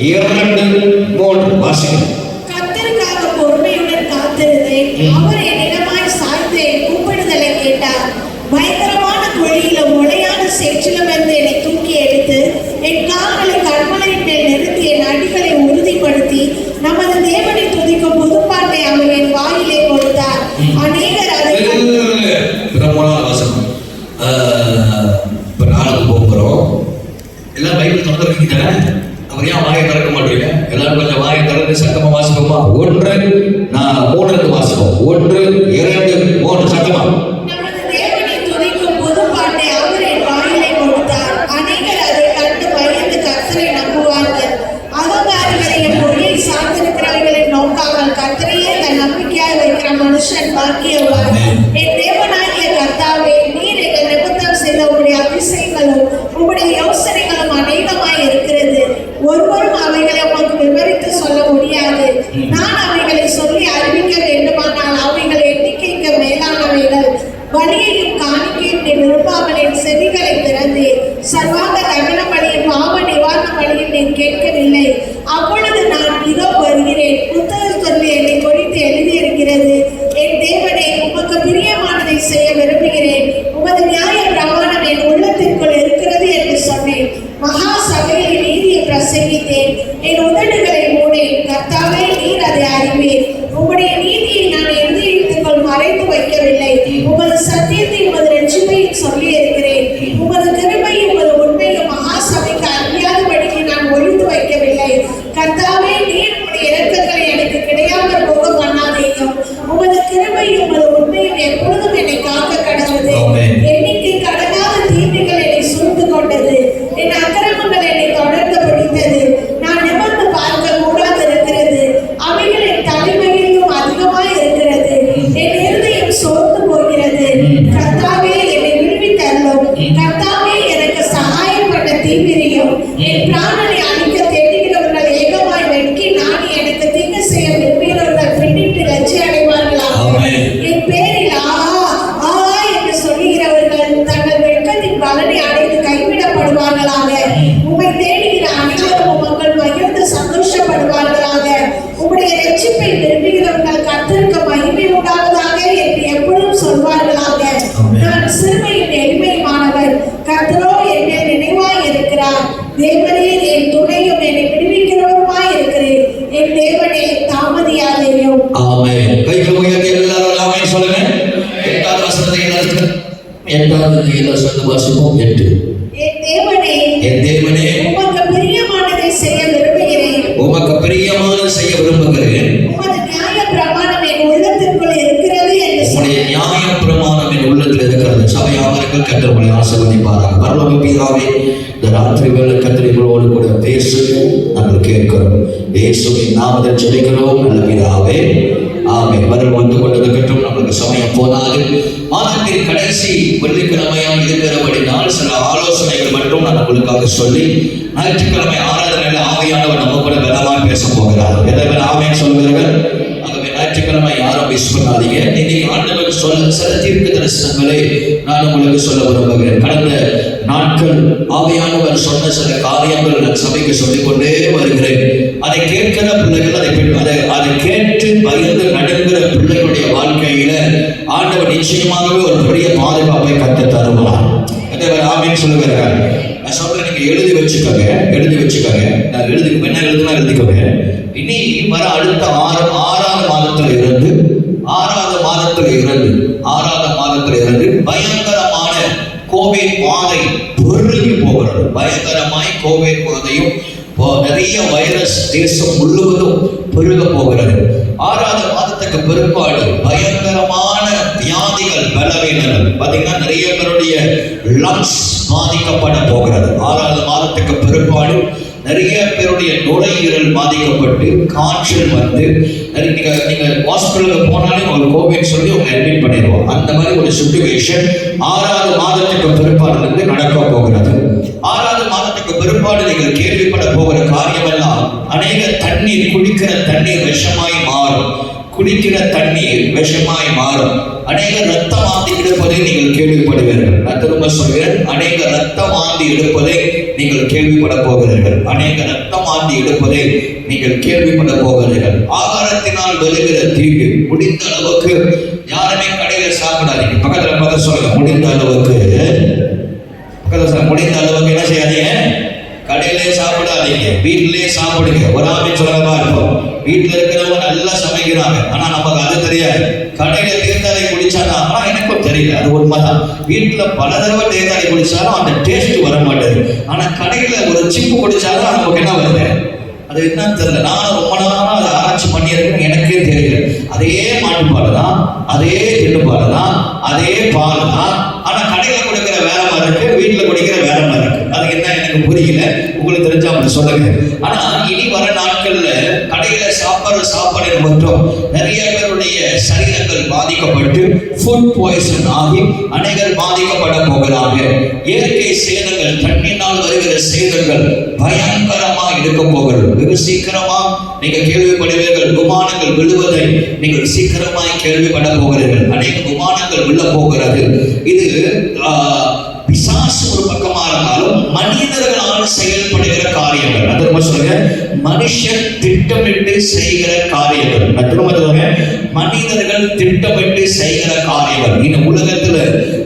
2-3 வாசிங்க. கர்த்தருக்காக பொறுமையுடன் காத்திருந்தேன். அவர் என்னிடமாய் சாய்ந்து என் கூப்பிடுதலை கேட்டார். பயங்கரமான குழியிலும் முளையான சேற்றிலும் இருந்து என்னை தூக்கி எடுத்து என் கால்களை கண்மலையின் மேல் நிறுத்தி என் அடிகளை உறுதிப்படுத்தி நமது தேவனை துதிக்கும் புதுப்பாட்டை அவர் என் வாயிலே கொடுத்தார். அநேகர் அதை வாசனம். இப்ப நாளுக்கு போகிறோம். எல்லாம் பைபிள் தொடர்ந்து அவர் ஏன் வாயை திறக்க மாட்டீங்க? எல்லாரும் கொஞ்சம் வாயை திறந்து சத்தமா வாசிப்போமா? 1 நான் 3 வாசிப்போம். 1 2 3 சத்தமா. நமது தேவனை துதிக்கும் புதுப்பாட்டை அவர் என் வாயிலே கொடுத்தார். அநேகர் அதை கண்டு பயந்து கர்த்தரை நம்புவார்கள். அகங்காரிகளையும் பொய்யை சார்ந்திருக்கிறவர்களை நோக்காமல் கர்த்தரையே தன் நம்பிக்கையாய் வைக்கிற மனுஷன் பாக்கியவான். என் தேவனாகிய கர்த்தாவே, நீர் எங்கள் நிமித்தம் செய்த உம்முடைய அதிசயங்களும் உம்முடைய யோசனைகளும் அநேகமாய் இருக்கிறது. ஒருவரும் அவைகளை உமக்கு விவரித்து சொல்ல முடியாது. நான் அவைகளை சொல்லி அறிவிக்க வேண்டுமானால் அவைகள் எண்ணிக்கைக்கு மேலானவைகள். பலியையும் காணிக்கையும் நீ விரும்பாமல் என் செவிகளை திறந்தேன். சர்வாங்க தகன பலியும் பாவ நிவாரண பலியும் நீ கேட்கவில்லை. அப்பொழுது நான் இதோ வருகிறேன். புத்தகத்தில் என்னை குறித்து எழுதியிருக்கிறது. என் தேவனே, உமக்கு பிரியமானதை செய்ய விரும்புகிறேன். உமது நியாய பிரமாணம் என் உள்ளத்திற்குள் இருக்கிறது என்று சொன்னேன். மகா சபையில் நீதியை பிரசங்கித்தேன். என் உதடுகளை மூடேன். கர்த்தாவே, நீர் அதை அறிவீர். உம்முடைய நீதியை நான் இருதயத்துக்குள் மறைத்து வைக்கவில்லை. உமது சத்தியத்தை உமது ரட்சிப்பையும் சொல்லி இருக்கிறேன். உமது கிருபையும் உமது உண்மையும் மகா சபைக்கு அறியாதபடிக்கு நான் ஒழித்து வைக்கவில்லை. கர்த்தாவே, நீர் உம்முடைய இரக்கங்களை எனக்கு கிடையாமல் போக பண்ணாதேயும். உமது கிருபையும் உமது உண்மையும் எப்பொழுதும் என்னை காக்க கடவுது. எண்ணிக்கை கடனாத தீமைகள் என்னை சூழ்ந்து கொண்டது. என் அக்கிரமங்கள் என்னை தொடர்ந்து பிடித்தது. நான் நிமிர்ந்து பார்க்க கூடாது இருக்கிறது. அவைகள் என் தலைமையிலும் அதிகமாய் இருக்கிறது. என் இருதயம் சோர்ந்து போகிறது. கர்த்தாவே, என்னை விடுவித்தருளும். கர்த்தாவே, எனக்கு சகாயம் பண்ண தீவிரியும். என் பிராணனை அழிக்க தேடுகிறவர்கள் ஏகமாய் வெட்கி நாடி எனக்கு தீங்கு செய்ய விரும்புகிறவர்கள் பின்னிட்டு லட்சிய அடைவார்களாக. என் பேரில் ஆஹா ஆஹா என்று சொல்லுகிறவர்கள் தங்கள் வெட்கத்தின் பலனை அடைந்து கைவிடப்படுவார்களாக. உம்மை தேடுகிற அனைவரும் உமக்கள் மகிழ்ந்து சந்தோஷப்படுவார்களாக. உம்முடைய ரட்சிப்பை விரும்புகிறவர்கள் கர்த்தருக்கு மகிமை உண்டாவதாக என்று எப்பொழுதும் சொல்வார்களாக. நான் சிறுமையின் எளிமையுமானவர். கர்த்தரோ என் மேல் நினைவாய் இருக்கிறார். தேவனே, என் துணையும் என்னை விடுவிக்கிறவருமாய் இருக்கிறேன். என் தேவனே, தாமதியாதேயும். ஆமென். கைகளை உயர்த்தி எல்லாரும் ஆமென் சொல்லுங்க. 8வது வசனத்தை வாசிப்போம். 8. என் தேவனே, உமக்கு பிரியமானதை செய்ய விரும்புகிறேன். உமக்கு பிரியமானதை செய்ய விரும்புகிறேன். உமது நியாய பிரமாணம் என் உள்ளத்திற்குள் இருக்கிறது என்று உம்முடைய நியாய பிரமாணம் என் உள்ளத்தில் இருக்கிறது. சபையாளர்கள் கர்த்தர் உங்களை ஆசீர்வதிப்பாராக. பரலோக பிதாவே, இந்த ராத்திரி வேளை கர்த்தர் எங்களோடு கூட பேசுவோம். நாங்கள் கேட்கிறோம். இயேசுவின் நாமத்தில் ஜெபிக்கிறோம் நல்ல பிதாவே. ஆமென். பதில் வந்து கொண்டிருக்கட்டும். நமக்கு சமயம் போதாது. மாதத்தின் கடைசி வெள்ளிக்கிழமையாக இருக்கிறபடினால் சில ஆலோசனைகள் மட்டும் நான் உங்களுக்காக சொல்லி, ஞாயிற்றுக்கிழமை ஆராதனையில் ஆவியானவர் நம்ம கூட பலமாக பேச போகிறார். எதை ஆமென் சொல்கிறார்கள். ஆகவே ஞாயிற்றுக்கிழமை யாரும் மிஸ் பண்ணாதீங்க. இன்னைக்கு ஆண்டவர் சொல்ல சில தீர்க்க தரிசனங்களை நான் உங்களுக்கு சொல்ல விரும்புகிறேன். கடந்த நாட்கள் ஆவியானவர் சொன்ன சில காரியங்கள் நான் சபைக்கு சொல்லிக்கொண்டே வருகிறேன். அதை கேட்கிற பிள்ளைகள் அதை கேட்டு பயந்து நடுங்கிற பிள்ளைகளுடைய வாழ்க்கையில ஆண்டவர் நிச்சயமாகவே ஒரு பெரிய பாதுகாப்பை கற்று தருவார். ஆமென் சொல்லுகிறார். நான் சொல்றேன், நீங்க எழுதி வச்சுக்கோங்க. நான் என்ன எழுதுனா எழுதிக்கோங்க. இனி வர அடுத்த 6வது மாதத்துல இருந்து பயங்கரமான கோவிட் பாதை பெருகி போகிறது. பயங்கரமாய் கோவிட் பாதையும் நிறைய வைரஸ் தேசம் முழுவதும் பெருக போகிறது. 6வது மாதத்துக்கு பிற்பாடு பயங்கரமான வியாதிகள், பலவீனங்கள் பார்த்தீங்கன்னா நிறைய பேருடைய லங்ஸ் பாதிக்கப்பட போகிறது. 6வது மாதத்துக்கு பிற்பாடு நிறைய பேருடைய நுரையீரல் பாதிக்கப்பட்டு காய்ச்சல் வந்து நீங்க ஹாஸ்பிட்டலுக்கு போனாலே உங்களுக்கு கோவிட் சொல்லி உங்களை அட்மிட் பண்ணிடுவோம். அந்த மாதிரி ஒரு சிச்சுவேஷன் 6வது மாதத்துக்கு பிற்பாடு இருந்து நடக்க போகிறது. 6வது மாதத்துக்கு பிற்பாடு நீங்கள் கேள்விப்பட போகிற காரியம் எல்லாம் அநேக தண்ணீர், குடிக்கிற தண்ணீர் விஷமாய் மாறும். குடிக்கிற தண்ணீர் விஷமாய் மாறும். அநேக ரத்த வாந்தி எடுப்பதை நீங்கள் கேள்விப்படுவீர்கள். நான் திரும்ப சொல்கிறேன், அநேக ரத்த வாந்தி எடுப்பதை நீங்கள் கேள்விப்பட போகிறீர்கள். அநேக ரத்த வாந்தி எடுப்பதை நீங்கள் கேள்விப்பட போகிறீர்கள். ஆகாரத்தினால் வருகிற தீங்கு முடிந்த அளவுக்கு யாருமே கடையில சாப்பிடாதீங்க. பக்கத்துல பார்த்து சொல்லுங்க, முடிந்த அளவுக்கு என்ன செய்யாதீங்க, கடையிலே சாப்பிடாதீங்க, வீட்டிலேயே சாப்பிடுங்க. ஒரு ஆமை சொல்லவா இருக்கும், வீட்டுல இருக்கிறவங்க நல்லா சமைக்கிறாங்க, ஆனா நமக்கு அது தெரியாது. கடையில தேர்தாலை குடிச்சாங்க, ஆனா எனக்கும் தெரியல, அது உண்மைதான். வீட்டுல பல தடவை தேர்தாலை குடிச்சாலும் அந்த டேஸ்ட் வர மாட்டேது. ஆனா கடையில ஒரு சிப்பு குடிச்சாலும் நமக்கு என்ன வருது, அது என்னன்னு தெரியல. நானும் ரொம்ப நாளா அதை ஆராய்ச்சி பண்ணியிருக்கேன், எனக்கே தெரியல. அதே மாட்டுப்பால் தான், அதே திண்டுப்பால் தான், அதே பால் தான். ஆனா கடையில குடிக்கிற வேற மாதிரி இருக்கு, வீட்டுல குடிக்கிற வேற மாதிரி இருக்கு. அது என்ன எனக்கு புரியல, உங்களுக்கு தெரிஞ்சா அப்படி சொல்லுங்க. ஆனா இனி வர நாட்கள்ல கடையில சாப்பிடுற சாப்பாடு மட்டும் நிறைய பேருடைய சரீரங்கள் பாதிக்கப்பட்டு ஃபுட் பாய்சன் ஆகி அநேகர் பாதிக்கப்பட போகிறாங்க. இயற்கை சேதங்கள், தண்ணினால் வருகிற சேதங்கள் பயங்கரமா இருக்க போகிறது. வெகு சீக்கிரமா நீங்க கேள்விப்படுவீர்கள். விமானங்கள் விழுவதை நீங்கள் சீக்கிரமாய் கேள்விப்பட போகிறீர்கள். அநேக விமானங்கள் விழ போகிறது. இது பிசாசு ஒரு பக்கமா இருந்தாலும் மனிதர்களால் செயல்படுகிற காரியங்கள். அது ரொம்ப சொல்லுங்க, மனுஷன் திட்டமிட்டு செய்கிற காரியங்கள். மனிதர்கள் திட்டமிட்டு செய்கிற காரியங்கள். இந்த உலகத்துல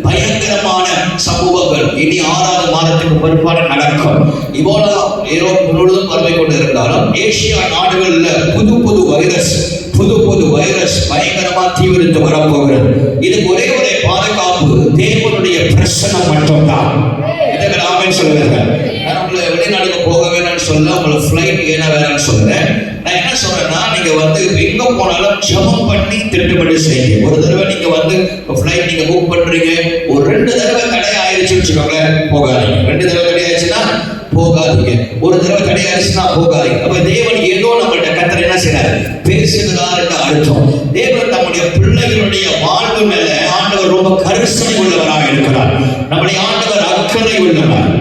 பயங்கரமான சமூகங்கள் இனி 6வது மாதத்துக்கு பிற்பாடு நடக்கும். இவ்வளவு முழுவதும் பரவி கொண்டு இருந்தாலும் ஏசியா நாடுகள்ல புது வைரஸ் பயங்கரமா தீவிரித்து வரப்போகிறது. இதுக்கு ஒரே ஒரு பாதுகாப்பு, தேவனுடைய பிரசன்னம் மட்டும்தான். இதற்கு ஆமென் சொல்லுங்க. நான் உங்களை வெளிநாடுக்கு போக வேணும்னு சொல்ல, உங்களை ஃபிளைட் ஏன்னா வேணும்னு சொல்றேன். நான் என்ன சொல்றேன்னா, நீங்க எங்க போனாலும் ஜெபம் பண்ணி திட்டமிட்டு செய்யுங்க. ஒரு தடவை நீங்க ஃபிளைட் நீங்க புக் பண்றீங்க, ஒரு 2 தடவை தடை ஆயிடுச்சுன்னு வச்சுக்கோங்களேன், போகாதீங்க. 2 தடவை தடை ஆயிடுச்சுன்னா போகாதீங்க. ஒரு தடவை தடை ஆயிடுச்சுன்னா போகாதீங்க. அப்ப தேவன் ஏதோ நம்மகிட்ட கர்த்தர் என்ன செய்றாரு, பேசுகிறார் என்று அர்த்தம். தேவன் நம்முடைய பிள்ளைகளுடைய வாழ்வு மேல ஆண்டவர் ரொம்ப கரிசனை உள்ளவராக இருக்கிறார். நம்முடைய ஆண்டவர் அக்கறை உள்ளவர்.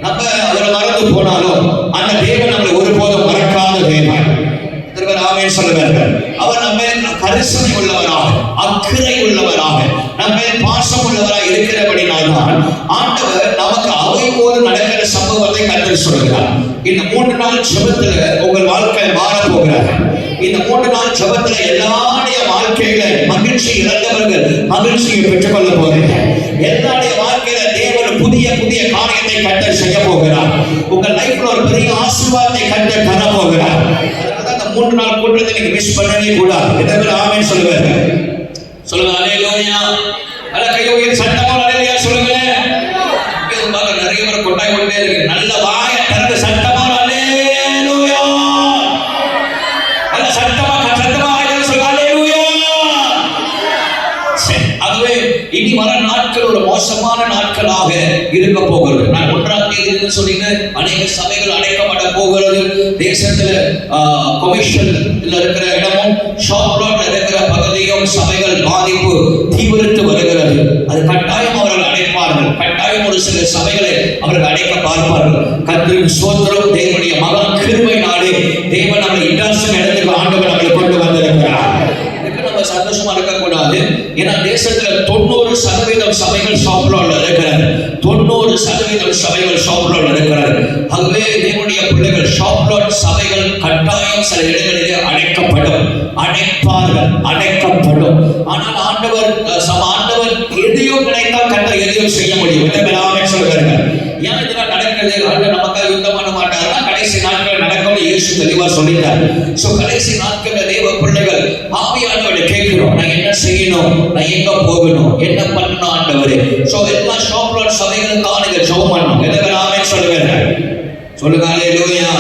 நம்ம அவரை மறந்து போனாலும் அந்த தேவன் நம்மளை ஒருபோதும் மறக்காத தேவன். ஆமென் சொல்லுவார்கள். அவர் நம்ம கரிசனை உள்ளவராக, அக்கறை உள்ளவராக, நம்ம பாசம் உள்ளவராக இருக்கிறபடினால்தான் ஆண்டவர் நமக்கு அவைபோது நடக்கிற சம்பவத்தை கர்த்தர் சொல்கிறார். இந்த 3 நாள் ஜெபத்துல உங்கள் வாழ்க்கை மாற போகிறார். இந்த 3 நாள் ஜெபத்துல எல்லாருடைய வாழ்க்கையில மகிழ்ச்சி இழந்தவர்கள் மகிழ்ச்சியை பெற்றுக்கொள்ள போகிறீங்க. எல்லாருடைய வாழ்க்கையில தேவன் புதிய புதிய காரியத்தை கர்த்தர் செய்ய போகிறார். உங்கள் லைஃப்ல ஒரு பெரிய ஆசீர்வாதத்தை கர்த்தர் தர போகிறார். 3 நாள் கூட்டத்தை நீங்க மிஸ் பண்ணவே கூடாது. எத்தனை ஆமென் சொல்லுங்க. சொல்லுங்க அல்லேலூயா. அல்ல கையை உயர்த்தி சத்தமா அல்லேலூயா சொல்லுங்க. இதுமாக நிறைய பேர் கொண்டாய் கொண்டே இருக்கு. நல்ல வாயை திறந்து சத்தமா அல்லேலூயா. அல்ல சத்தமா சொல்லுங்க அல்லேலூயா. அதுவே இனி வர நாட்கள் ஒரு மோசமான நாட்களாக இருக்க போகிறது. நான் 1ஆம் தேதி சொன்னீங்க, அநேக சபைகள் அடைக்கப்பட போகிறது. தேசத்துல கமிஷன்ல இருக்கிற இடமும் ஷாப் ரோட்ல இருக்கிற பகுதியும் சபைகள் பாதிப்பு தீவிரித்து வருகிறது. அது கட்டாயம் அவர்கள் அடைப்பார்கள். கட்டாயம் ஒரு சில சபைகளை அவர்கள் அடைக்க பார்ப்பார்கள். கர்த்தரின் ஸ்தோத்திரம். தேவனுடைய மகா கிருபை நாளே தேவன் நம்மளை இன்டர்சன் இடத்துக்கு ஆண்டவர் நம்மளை கொண்டு வந்திருக்கிறார். நம்ம சந்தோஷமா இருக்கக்கூடாது. ஏன்னா தேசத்துல 90% சபைகள் ஷாப் ரோட்ல இருக்கிறார். 90% சபைகள் ஷாப் ரோட்ல இருக்கிறார். ஆகவே தேவனுடைய பிள்ளைகள் ஷாப் ரோட் சபைகள் கட்டாயம் சில இடங்களிலே அடைக்கப்படும், அடைக்கப்படும். ஆனால் ஆண்டவர் எதையும் நினைத்தால் கர்த்தர் எதையும் செய்ய முடியும். சொல்கிறார்கள். ஏன் இதெல்லாம் நடக்கிறது? நமக்காக யுத்தம் பண்ண மாட்டாங்கன்னா கடைசி நாட்கள் நடக்கும் இயேசு தெளிவா சொல்லிட்டார். சோ கடைசி நாட்கள்ல தேவ பிள்ளைகள் ஆவியானவரை கேட்கிறோம், நான் என்ன செய்யணும், நான் எங்க போகணும், என்ன பண்ணணும் ஆண்டவரே. சோ எல்லா ஷாப் ரோட் சபைகளுக்காக நீங்க ஜெபம் பண்ணணும். எதற்கு ஆமென் சொல்லுகிறார்கள். சொல்லுங்க அல்லேலூயா.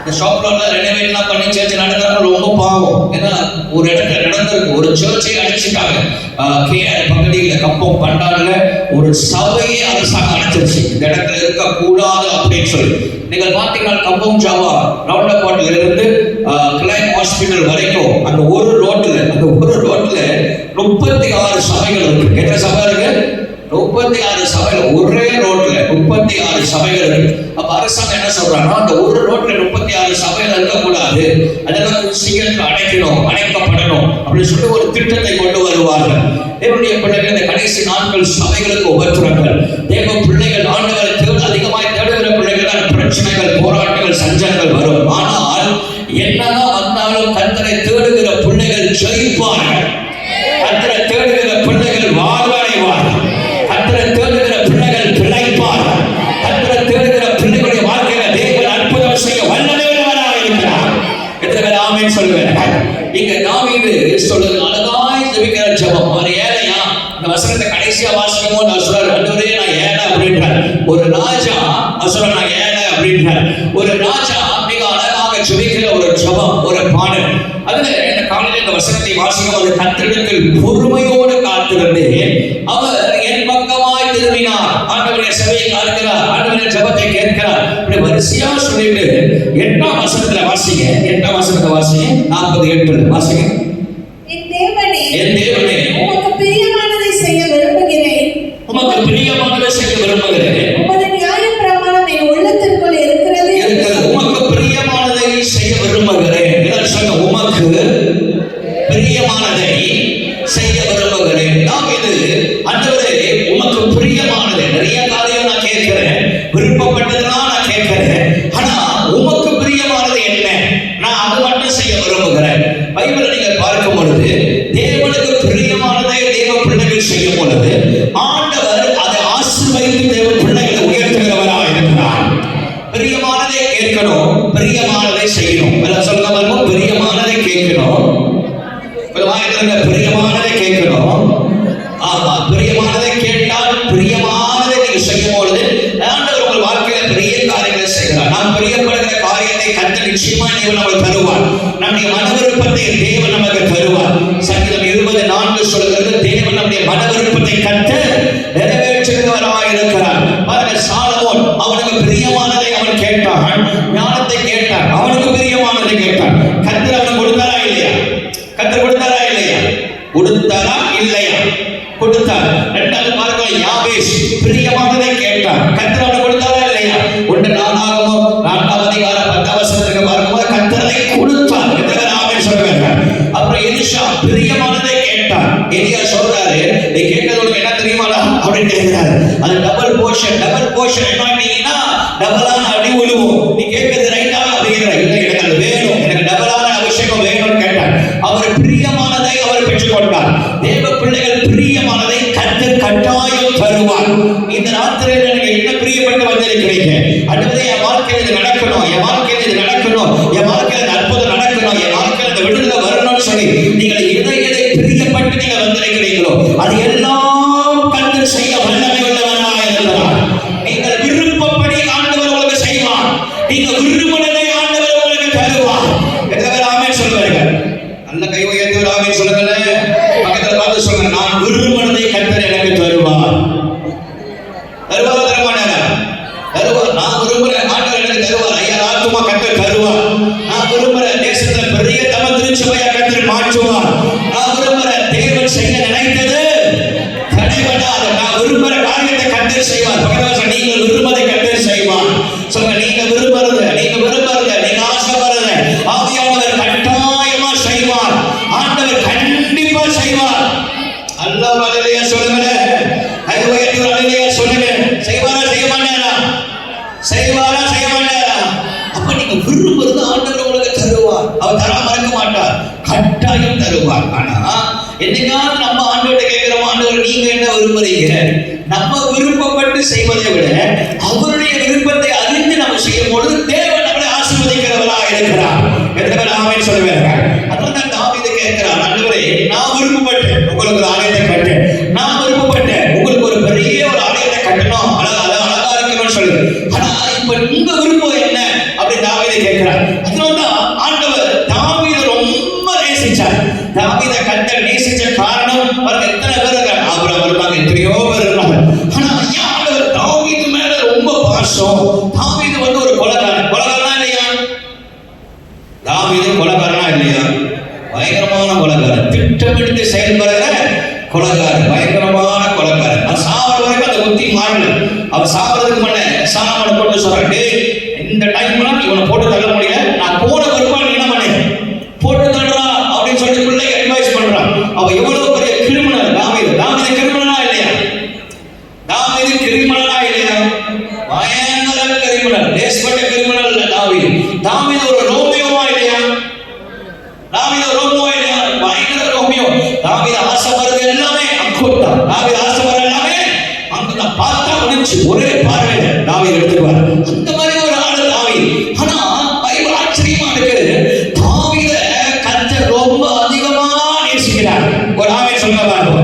இந்த ஷாப் ரோட்ல ரெனோவேட்லாம் பண்ணி சர்ச் நடத்துறாங்க, ரொம்ப பாவம். ஏன்னா ஒரு இடத்துல நடந்திருக்கு, ஒரு சர்ச்சை அடிச்சுட்டாங்க. கேஆர் பகுதியில் கம்பம் பண்டாடுல ஒரு சபையை அரசாங்கம் அடைச்சிருச்சு, இந்த இடத்துல இருக்க கூடாது அப்படின்னு சொல்லி. நீங்கள் பார்த்தீங்கன்னா கம்பம் ஜாவா ரவுண்ட் அபவுட்ல இருந்து கிளைம் ஹாஸ்பிட்டல் வரைக்கும் அந்த ஒரு ரோட்ல 36 சபைகள் இருக்கு. எத்தனை சபை இருக்கு? 36 சபைகள் ஒரே ரோட்ல 36 சபைகள் இருக்கு. அப்ப அரசாங்கம் என்ன சொல்றாங்கன்னா, அந்த ஒரு ரோட்ல 36 சபைகள் இருக்கக்கூடாது, அதெல்லாம் சீக்கிரத்தில் அடைக்கணும், அடைக்கப்படணும். அப்படின்னு சொல்லி ஒரு திட்டத்தை கொண்டு வருவார்கள். தேவனுடைய பிள்ளைகள் இந்த கடைசி நாட்கள் சபைகளுக்கு உபத்திரங்கள், தேவ பிள்ளைகள் ஆண்டவரை அதிகமாய் தேடுகிற பிள்ளைகள் பிரச்சனைகள், போராட்டங்கள், சஞ்சலங்கள் வரும். ஆனால் என்னதான் வந்தாலும் கர்த்தரை தேடுகிற பிள்ளைகள் ஜெயிப்பார்கள். கர்த்தரை தேடுகிற பிள்ளைகள் வாழ்வடைவார்கள். கர்த்தரை தேடுகிற பிள்ளைகள் பிழைப்பார்கள். கர்த்தரை தேடுகிற பிள்ளைகளுடைய வாழ்க்கையில தேவன் அற்புதம் செய்ய வல்லமையுள்ளவராக இருக்கிறார். எத்தனை ஆமென் சொல்லுவார்கள்? இங்க தாவீது சொல்லுது அழகாய் ஜெபிக்கிற ஜெபம். அவர் ஏழையா? இந்த வசனத்தை கடைசியா வாசிக்கும் போது அவர் சொல்றாரு, ஆண்டவரே நான் ஏழை அப்படின்றார். ஒரு ராஜா சொல்ற நான் ஏழை அப்படின்றார். ஒரு ராஜா மிக அழகாக ஜெபிக்கிற ஒரு ஜெபம், ஒரு பாடல். அதுல இந்த காலையில் இந்த வசனத்தை வாசிக்கும் போது கர்த்தரிடத்தில் பொறுமையோடு காத்திருந்தேன், அவர் என் பக்கமாய் திரும்பினார். ஆண்டவருடைய செவியை காக்கிறார், ஆண்டவருடைய ஜெபத்தை கேட்கிறார். இப்படி வரிசையா சொல்லிட்டு 8ஆம் வசனத்துல வாசிங்க. 8ஆம் வசனத்தை வாசிங்க. 48 வாசிங்க. என் தேவனே உமக்கு பிரியமானதை செய்ய விரும்புகிறேன். உமக்கு பிரியமானதை செய்ய விரும்புகிறேன். உமது நியாயப்பிரமாணம் என் உள்ளத்திற்குள் இருக்கிறது. உமக்கு பிரியமானதை செய்ய விரும்புகிறேன். எல்லாரும் சொல்லுங்க, உமக்கு பிரியமானதை செய்ய விரும்புகிறேன். தாவீது ஆண்டவரே உமக்கு பிரியமானதை, நிறைய காரியம் நான் கேட்கிறேன், விருப்பப்பட்டதெல்லாம் நான் கேட்கிறேன், ஆனா உமக்கு பிரியமானது என்ன? நான் அது மட்டும் செய்ய விரும்புகிறேன். பைபிளை நீங்க பார்க்கும் பொழுது தேவனுக்கு பிரியமானதை தேவ பிள்ளைகள் செய்யும் பொழுது ஆண்டவர் அதை ஆசீர்வதித்து தேவ பிள்ளைகளை உயர்த்துகிறவராக இருக்கிறார். பிரியமானதை கேட்கணும், பிரியமானதை செய்யணும். சொல்லுங்க பாருங்க, பிரியமானதை கேட்கணும், பிரியமானதை கேட்கணும். ஆமா, பிரியமானதை கேட்டால் பிரியமானதை நீங்க செய்யும் பொழுது ஆண்டவர் உங்கள் வாழ்க்கையில பெரிய காரியங்களை செய்கிறார். நாம் பிரியப்படுகிற காரியத்தை கர்த்தர் நிச்சயமா தேவன் நமக்கு தருவார். நம்முடைய மன விருப்பத்தை தேவன் நமக்கு தருவார். சங்கீதம் 20:4 சொல்கிறது, தேவன் நம்முடைய மன விருப்பத்தை கர்த்தர் நிறைவேற்றுகிறவராக இருக்கிறார். பாருங்க, சாலமோன் அவனுக்கு பிரியமானதை அவன் கேட்டான், ஞானத்தை கேட்டான், அவனுக்கு பிரியமானதை கேட்டான். கர்த்தர் அவனுக்கு கொடுத்தாரா இல்லையா? கர்த்தர் கொடுத்தாரா இல்லையா? கொடுத்தாரா இல்லையா? கொடுத்தார். இரண்டாவது பார்க்கலாம், யாபேஸ் பிரியமானதை கேட்டான், கர்த்தர் அவனுக்கு கொடுத்தாரா இல்லையா? 1 நாளாகமம் 4ஆம் அதிகாரம் 10ஆம் வசனத்துக்கு பார்க்கும்போது கர்த்தரை கொடுத்தார். எத்தனை ஆமென் சொல்லுங்க. அப்புறம் எலிஷா பிரியமானதை கேட்டான். எலியா சொல்றாரு, நீ கேட்டது உனக்கு என்ன தெரியுமாடா அப்படின்னு கேட்கிறாரு. அது டபுள் போர்ஷன். டபுள் போர்ஷன் என்னன்னா டபுளான அடி விழுவும். நீ கேட்கறது ரைட்டா அப்படிங்கிற, இல்லை எனக்கு அது வேணும், எனக்கு டபுளான அபிஷேகம் வேணும்னு கேட்டார். அவர் பிரியமானதை அவர் பெற்றுக்கொண்டார். தேவ பிள்ளைகள் பிரியமானதை கர்த்தர் கட்டாயம் தருவார். இந்த ராத்திரியில் நீங்க என்ன பிரியப்பட்டு வந்திருக்கிறீங்க? அடுத்தது என் வாழ்க்கையில் இது நடக்கணும், என் வாழ்க்கையில் இது நடக்கணும், என் வாழ்க்கையில் அற்புதம் நடக்கணும், என் வாழ்க்கையில் இந்த விடுதலை வரணும்னு சொல்லி நீங்கள் எதை பிரியப்பட்டு நீங்க வந்திருக்கிறீங்களோ அது எல்லாம் கர்த்தர் செய்ய வல்லமை உள்ளவராக இருக்கிறார். நீங்கள் விருப்பப்படி ஆண்டவர் உங்களுக்கு செய்வார். நீங்க விரும்பினதை ஆண்டவர் உங்களுக்கு தருவார். எத்தனை ஆமென் சொல்லுவார்கள்? நல்ல கை உயர்த்தி ஒரு ஆமென் சொல்லுங்களேன். பக்கத்துல பார்த்து சொல்லுங்க, நான் விரும்பினதை கர்த்தர் எனக்கு தருவார். தருவார், தரமாட்டாரா? தருவார். நான் விரும்புறேன், ஆண்டவர் எனக்கு தருவார். ஐயா ஆத்துமா கர்த்தர் தருவார். நான் விரும்புறேன், தேசத்துல பெரிய தமிழ் திருச்சபையா கர்த்தர் மாற்றுவார். நான் விரும்புறேன், தேவன் செய்ய நினைத்தது தடைபடாது. நான் விரும்புற காரியத்தை கர்த்தர் செய்வார். பக்கத்துல நீங்கள் விரும்பதை கர்த்தர் செய்வார். சொல்லுங்க, நீங்க விரும்புறது, நீங்க விரும்புறது, நீங்க ஆசைப்படுறது ஆவியானவர் கட்டாயமா செய்வார். ஆண்டவர் கண்டிப்பா செய்வார். அல்லாஹ் அல்லேலூயா சொல்லுங்க. ஐயோ அல்லேலூயா சொல்லுங்க. செய்வாரா செய்ய மாட்டாரா? செய்வாரா செய்ய மாட்டாரா? அப்ப நீங்க விரும்புறது ஆண்டவர் உங்களுக்கு தருவார். அவர் தராம இருக்க மாட்டார், கட்டாயம் தருவார். ஆனா என்னைக்காவது நம்ம ஆண்டவர்கிட்ட கேட்கிறோம், ஆண்டவர் நீங்க என்ன விரும்புறீங்க? நம்ம விருப்பப்பட்டு செய்வதை விட அவருடைய விருப்பத்தை அறிந்து நம்ம செய்யும் பொழுது தேவன் நம்மளை ஆசீர்வதிக்கிறவராக இருக்கிறார். எத்தனை ஆமென் சொல்லுவாங்க. அதான் தாவீது கேட்கிறார், ஆண்டவரே நான் விருப்பப்பட்டேன் உங்களுக்கு ஒரு ஆலயத்தை கட்டேன், நான் விருப்பப்பட்டேன் உங்களுக்கு ஒரு பெரிய ஒரு ஆலயத்தை கட்டணும், அழகா இருக்கணும்னு சொல்லுது. ஆனா இப்ப உங்க விருப்பம் என்ன அப்படின்னு தாவீது கேட்கிறார். அதனால்தான் ஆண்டவர் தாவீதை ரொம்ப நேசிச்சார். தாவீதை கர்த்தர் நேசிச்ச காரணம் அவருக்கு எத்தனை பேர் இருக்காங்க? ஆபிரகாம் இருந்தாங்க, எத்தனையோ பேர் இருந்தாங்க. ஆனா ஐயா ஆண்டவர் தாவீது மேல ரொம்ப பாசம். தாவீது வந்து ஒரு கொலைகாரன். கொலைகாரனா இல்லையா? தாவீது கொலைகாரனா இல்லையா? பயங்கரமான கொலைகாரன், திட்டமிட்டு செயல்படுற கொலைகாரன், பயங்கரமான கொலைகாரன். அவன் சாவர வரைக்கும் அந்த புத்தி மாறல. அவன் சாவறதுக்கு முன்ன சாலமோனை போட்டு சொல்றான், இந்த டைம்லாம் இவனை போட்டு தள்ள முடியல, நான் போன வருவான் என்ன பண்ணேன் போட்டு தள்ளுறா அப்படின்னு சொல்லி பிள்ளை அட்வைஸ் பண்ண அவ எவ்வளவு பெரிய கிரிமினல். தாவீது கிரிமினலா இல்லையா? தாவீது கிரிமினலா இல்லையா? பயங்கர கிரிமினல், தேசப்பட்ட கிரிமினல் இல்ல தாவீது. தாவீது ஒரு ரோமியோவா இல்லையா? தாவீது ரோமியோவா இல்லையா? பயங்கர ரோமியோ. தாவீது ஆசைப்படுறது எல்லாமே அக்கோட்டா. தாவீது ஆசைப்படுறது எல்லாமே அங்க பார்த்தா முடிச்சு ஒரே பார்வையில தாவீது எடுத்துக்குவார். அந்த மாதிரி ஒரு ஆளு தாவீது. ஆனா பைபிள் ஆச்சரியமா இருக்குது. தாவீத கர்த்தர் ரொம்ப அதிகமா நேசிக்கிறார். ஒரு ஆமென் சொல்லுங்க பாருங்க.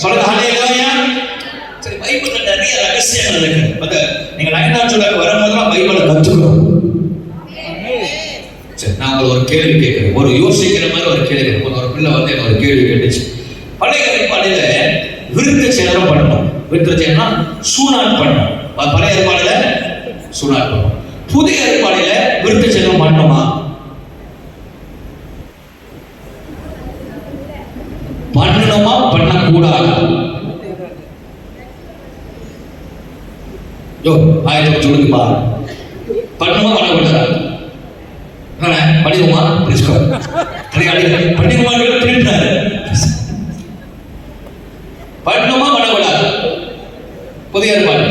சொல்லுங்க ஹல்லேலூயா. சரி, பைபிள்ல நிறைய ரகசியங்கள் இருக்கு. அது நீங்க 9ஆம் சூழலுக்கு வரும்போதெல்லாம் பைபிளை கத்துக்கணும். சரி, நான் உங்களுக்கு ஒரு கேள்வி கேட்கிறேன். ஒரு யோசிக்கிற மாதிரி ஒரு கேள்வி கேட்கிறேன். ஒரு பிள்ளை வந்து என்ன ஒரு கேள்வி கேட்டுச்சு. பழைய ஏற்பாடுல விருத்த சேதனம் பண்ணணும். விருத்த சேதனம் சூனாட் பண்ணணும். பழைய ஏற்பாடுல சூனாட் பண்ணணும். புதிய ஏற்பாடுல விருத்த சேதனம் பண்ணணுமா? பண்ணணுமா பண்ணக்கூடாது? ஆயிரத்தி சொல்லுங்க பாரு. பண்ணுமா பண்ணக்கூடாது? பண்ணிடுமா? பண்ணிடுமா? பண்ணுமா பண்ணக்கூடாது? புதிய ஏற்பாடு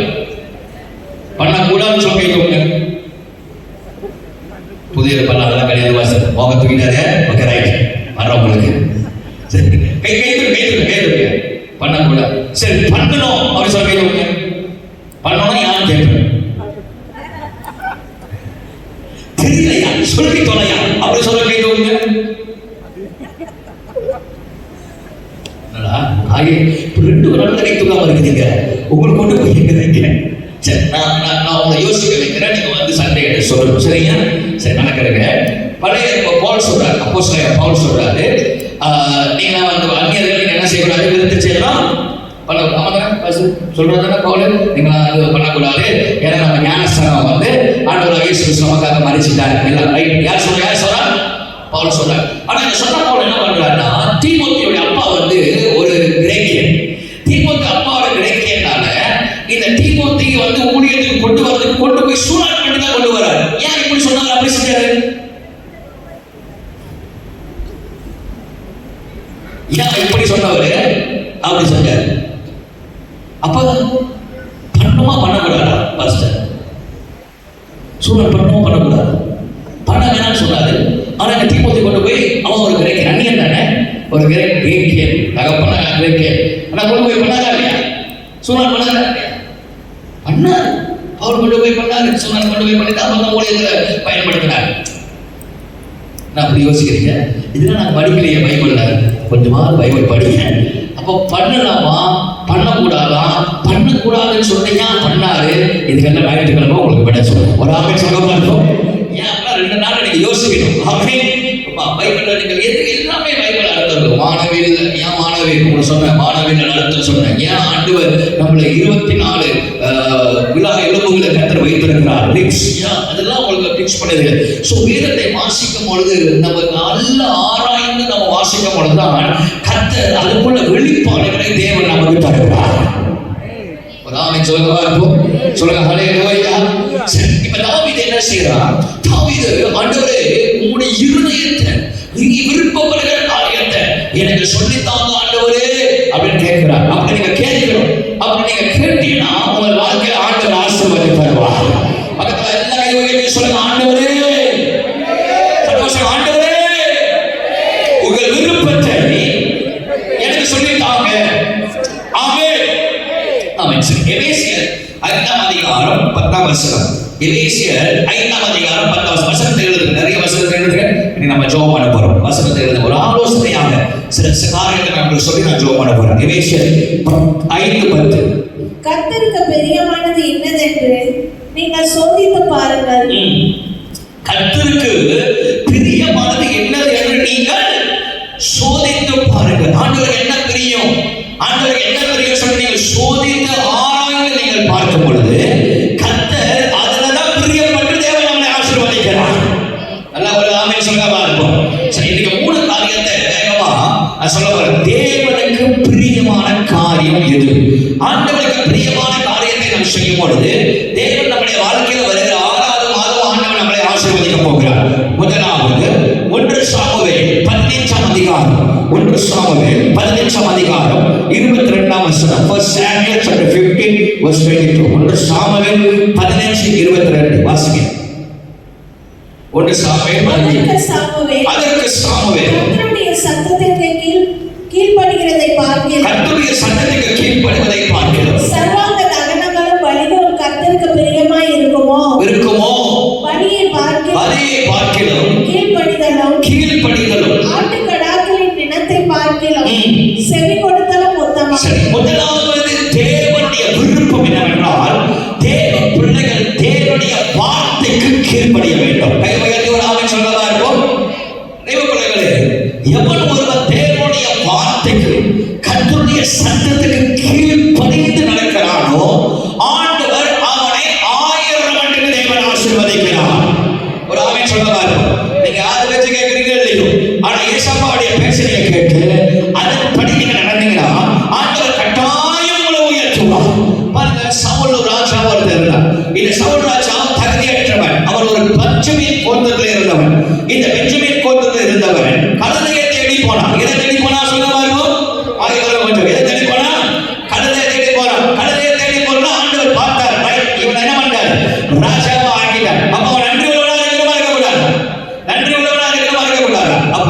பண்ணக்கூடாதுன்னு சொல்லிட்டு புதிய ஏற்பாடு அதெல்லாம் கிடையாது. வாசல் மோக தூக்கிட்டாரு. ஓகே, ரைட், வர்றவங்களுக்கு சரி, கை கைது பண்ணக்கூடாது. சரி, பண்ணணும் அப்படி சொல்ல கைது பண்ணணும். யாரும் கேட்பேன் தெரியலையா? சொல்லி தொலையா அப்படி சொல்ல கைது ரெண்டு நடந்த கை தூக்காம இருக்குதுங்க. உங்களுக்கு கொண்டு போய் எங்க? சரி, நான் உங்களை யோசிக்க வைக்கிறேன். நீங்க வந்து சண்டை எடுத்து சொல்லணும். சரியா? சரி, நடக்கிறேங்க. பழைய பவுல் சொல்றாரு, அப்போஸ்தலன் பவுல் சொல்றாரு, நீங்க வந்து அந்நியர்கள் நீங்க என்ன செய்யக்கூடாது? விருத்த சேதனம் சொல்றதுன்னா பவுல் நீங்க அது பண்ணக்கூடாது. ஏன்னா நம்ம ஞானஸ்தானம் வந்து ஆண்டவர் இயேசு கிறிஸ்து நமக்காக மரிச்சிட்டார். எல்லாம் ரைட். யார் சொல்றா? பவுல் சொல்றாரு. ஆனா இந்த சொன்ன பவுல் என்ன பண்றாருன்னா, தீமோத்தேயுடைய அப்பா வந்து ஒரு கிரேக்கியன். தீமோத்தேயு அப்பாவோட கிரேக்கியனால இந்த தீமோத்தேயு வந்து ஊழியத்துக்கு கொண்டு போய் சூழல் பண்ணி தான் கொண்டு வராரு. ஏன் இப்படி சொன்னாங்க? அப்படி செஞ்சாரு. ஏன் இப்படி சொன்னவரு அப்படி செஞ்சாரு? அப்ப பண்ணுமா பண்ணக்கூடாதா? பாஸ்டர் சூழல் பண்ணுமா பண்ணக்கூடாது? பண்ண வேணாம்னு சொன்னாரு. ஆனா இந்த தீமோத்தேயு கொண்டு போய் அவன் ஒரு கிரேக்கியன், அந்நியன் தானே, ஒரு கிரேக்கியன் தகப்பன கிரேக்கியன். ஆனா கொண்டு போய் பண்ணாரா இல்லையா? சூழல் பண்ணாரா இல்லையா? பண்ணாரு. அவர் கொண்டு போய் பண்ணாரு. சூழல் கொண்டு போய் பண்ணிட்டு அவங்க ஊழியத்துல பயன்படுத்தினார். நான் அப்படி யோசிக்கிறீங்க. இதெல்லாம் நான் படிக்கலையே பைபிள்ல. கொஞ்சமா பைபிள் படிங்க. அப்போ பண்ணலாமா பண்ணக்கூடாதா? பண்ணக்கூடாதுன்னு சொன்னீங்க, பண்ணாரு. இதுக்கெல்லாம் ஞாயிற்றுக்கிழமை உங்களுக்கு விட சொல்லுங்க. ஒரு ஆமென் சொல்ல இருக்கும். ஏன் 2 நாள் நீங்க யோசிக்கணும். ஆமென். பைபிள்ல நீங்கள் எல்லாமே பைபிள் அர்த்தம். மாணவியில் ஏன் மாணவி சொன்ன மாணவியில் அர்த்தம் சொன்னேன். ஏன் ஆண்டவர் நம்மளை 24 விழா எலும்புகளை கர்த்தர் வைத்திருக்கிறார். அதெல்லாம் உங்களுக்கு பிக்ஸ் பண்ணுது. ஸோ வேதத்தை வாசிக்கும் பொழுது நம்ம நல்ல ஆராய்ந்து நம்ம வாசிக்கும் பொழுதுதான் கர்த்தர் அதுக்குள்ள வெளிப்பாடுகளை தேவன் நமக்கு தருகிறார். ஒரு ஆமென் சொல்லுங்க பார்ப்போம். சொல்லுங்க ஹல்லேலூயா. இப்ப தாவீது என்ன செய்யறார்? தாவீது ஆண்டவரே உம்முடைய இருதயத்தை நீங்க விருப்பப்படுகிற காரியத்தை எனக்கு சொல்லித்தாங்க ஆண்டவரே அப்படின்னு கேட்கிறார். அப்படி நீங்க கேட்கணும். அப்படி நீங்க கேட்டீங்கன்னா உங்கள் வாழ்க்கையில ஆண்டவர் ஆசீர்வாதம் தருவார். பக்கத்துல எல்லா கையை சொல்லுங்க, ஆண்டவரே, சந்தோஷம், ஆண்டவரே உங்கள் விருப்பத்தை எனக்கு சொல்லித்தாங்க. ஆமென். ஆமென். எபேசியர் 5ஆம் அதிகாரம் 10ஆம் வசனம். எபேசியர் 5ஆம் அதிகாரம் 10ஆம் வசனத்தை எழுதுங்க. நிறைய வசனத்தை எழுதுங்க. இனி நம்ம ஜெபம் பண்ண போறோம். வசனத்தை எழுதுங்க. ஒரு ஆலோசனையாக சில காரியங்களை நான் சொல்லி நான் ஜெபம் பண்ண போறேன். எபேசியர் 5:10. கர்த்தருக்கு பிரியமானது என்னதென்று நீங்கள் சோதித்து பாருங்கள். கர்த்தருக்கு பிரியமானது என்னது என்று நீங்கள் சோதித்து பாருங்கள். ஆண்டவருக்கு என்ன பிரியம், ஆண்டவருக்கு என்ன பிரியம் சொல்லி நீங்கள் சோதித்து ஆராய்ந்து நீங்கள் பார்க்கும் பொழுது கர்த்தர் அதுலதான் பிரியப்பட்டு தேவன் நம்மளை ஆசீர்வதிக்கிறார். நல்லா ஒரு ஆமென் சொல்லுங்க பார்ப்போம். சரி, இன்னைக்கு 3 காரியத்தை வேகமா சொல்ல போறேன். தேவனுக்கு பிரியமான காரியம் எது? ஆண்டவருக்கு பிரியமான காரியத்தை நாம் செய்யும் பொழுது தேவன் நம்முடைய வாழ்க்கையில் வருகிற 6வது மாதம் ஆண்டவர் நம்மளை ஆசீர்வதிக்க போகிறார். முதலாவது 1 சாமுவேல் 15ஆம் அதிகாரம் 1 சாமுவேல் 15ஆம் அதிகாரம் 22ஆம் வசனம். 1 Samuel chapter 15 verse 22. 1 சாமுவேல் 15:22 வாசிங்க. 1 சாமுவேல் 15. அதற்கு சாமுவேல் கர்த்தருடைய சத்தத்திற்கு கீழ்ப்படிகிறதை பார்க்கிறோம். கர்த்தருடைய சத்தத்துக்கு கீழ்ப்படிவதை பார்க்கிறோம். சர்வாங்க தகனங்களும் பலிகளும் கர்த்தருக்கு பிரியமாய் இருக்குமோ? பலியை பார்க்கிறோம். கீழ்ப்படிதலும் ஆட்டுக்கடாக்களின் நினத்தை பார்க்கிறோம். செவி கொடுத்தலும் உத்தமம். முதலாவது தேவனுடைய விருப்பம் என்னவென்றால் தேவ பிள்ளைகள் தேவனுடைய வார்த்தைக்கு கீழ்ப்படிய வேண்டும். கை உயர்த்தி ஒரு ஆமென் சொல்லவா இருக்கும். தேவ பிள்ளைகளே, எவன் ஒருவன் தேவனுடைய வார்த்தைக்கு கர்த்தருடைய சத்தத்துக்கு கீழ்ப்படிந்து நடக்கிறானோ ஆண்டவர் அவனை 1000 மடங்கு தேவன் ஆசீர்வதிக்கிறார். ஒரு ஆமென் சொல்லவா இருக்கும். நீங்க யாரை பேச்சு கேட்கறீங்க இல்லையோ, ஆனா ஏசப்பாவுடைய பேச்சை கேட்டு அதன்படி நீங்க நடந்தீங்கன்னா ஆண்டவர் கட்டாயம் உங்களை உயர்த்துவார். பாருங்க, சவுல் ராஜா ஒருத்தர் இருந்தார். இந்த சவுல் ராஜா தகுதியற்றவன். அவர் ஒரு பெஞ்சமின் கோத்திரத்தில் இருந்தவன். இந்த பெஞ்சமின் கோத்திரத்தில் இருந்தவன் கழுதையை தேடி போனான். எதை தேடி போனா சொல்லுவா இருக்கும். கொஞ்சம் எதை தேடி போனா? கழுதையை தேடி போறான். கழுதையை தேடி போனா ஆண்டவர் பார்த்தார். இவன் என்ன பண்றார்? ராஜாவா ஆக்கிட்டார். அப்ப அவன் நன்றி உள்ளவனா இருக்கணுமா இருக்கக்கூடாது? நன்றி உள்ளவனா இருக்கணுமா இருக்கக்கூடாது? அப்ப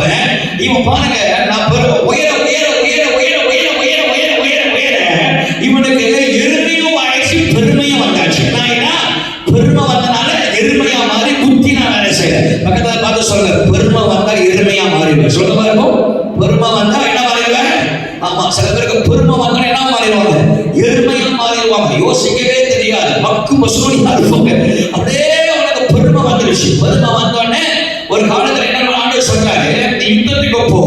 இவன் பாருங்க, நான் உயர உயர உயர உயர உயர உயர உயர உயர உயர இவனுக்கு எருமையும் ஆயிடுச்சு, பெருமையும் வந்தாச்சு. நான் என்ன பெருமை வந்தனால எருமையா மாறி குத்தி நான் வேலை செய்யறேன். பக்கத்துல பார்த்து சொல்ல, பெருமை வந்தா எருமையா மாறிடுவேன். சொல்லுவா இருக்கும். பெருமை வந்தா என்ன மாறிடுவேன்? ஆமா, சில பேருக்கு பெருமை வந்தா என்ன மாறிடுவாங்க? எருமையா மாறிடுவாங்க. யோசிக்கவே தெரியாது, மக்கு மசூனியா இருப்பாங்க. அப்படியே அவனுக்கு பெருமை வந்துருச்சு. பெருமை வந்தோடனே ஒரு காலத்துல என்ன ஆண்டவர் சொல்றாரு, நீ யுத்தத்துக்கு போ.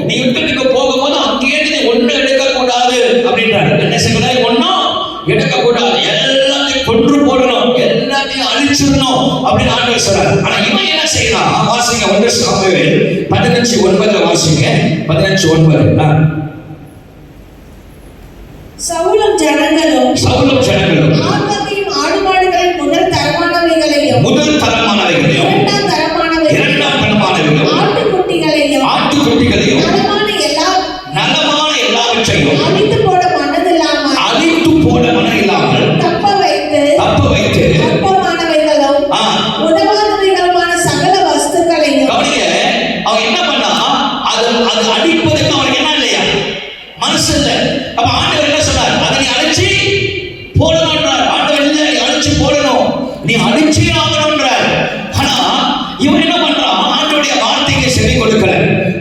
நீ யுத்தத்துக்கு போகும்போது அங்கேயே நீ ஒண்ணு எடுக்க கூடாது அப்படின்றாரு. என்ன செய்யக்கூடாது? ஒன்னும் எடுக்க கூடாது, எல்லாத்தையும் கொன்று போடணும், எல்லாத்தையும் அழிச்சிடணும் அப்படின்னு ஆண்டவர் சொல்றாரு. ஆனா இவன் என்ன செய்யலாம்? வாசிங்க 1 சாமுவேல் 15:9 வாசிங்க. 15:9. சவுலும் ஜனங்களும் ஆகாதையும் ஆடு மாடுகளின் முதல் தரமானவைகளையும் இரண்டாம் தரமானவைகளையும் ஆட்டுக்குட்டிகளையும் நலமான எல்லாவற்றையும் அழித்து போட மனதில்லாமல் தப்ப வைத்து அற்பமானவைகளும் உதவாதவைகளுமான சகல வஸ்துக்களையும். கவனிங்க, அவன் என்ன பண்ணா? அது அழிப்பதற்கு அவனுக்கு என்ன இல்லையா? மனசு இல்லை. அப்ப ஆண்டவர் என்ன சொன்னார்? அதை நீ அழிச்சு போடணும்ன்றார். ஆண்டவர் இல்லை, நீ அழிச்சு போடணும், நீ அழிச்சு ஆகணும்ன்றார். ஆனா இவன் என்ன பண்றான்? ஆண்டவருடைய வார்த்தைக்கு செவி கொடுக்கல.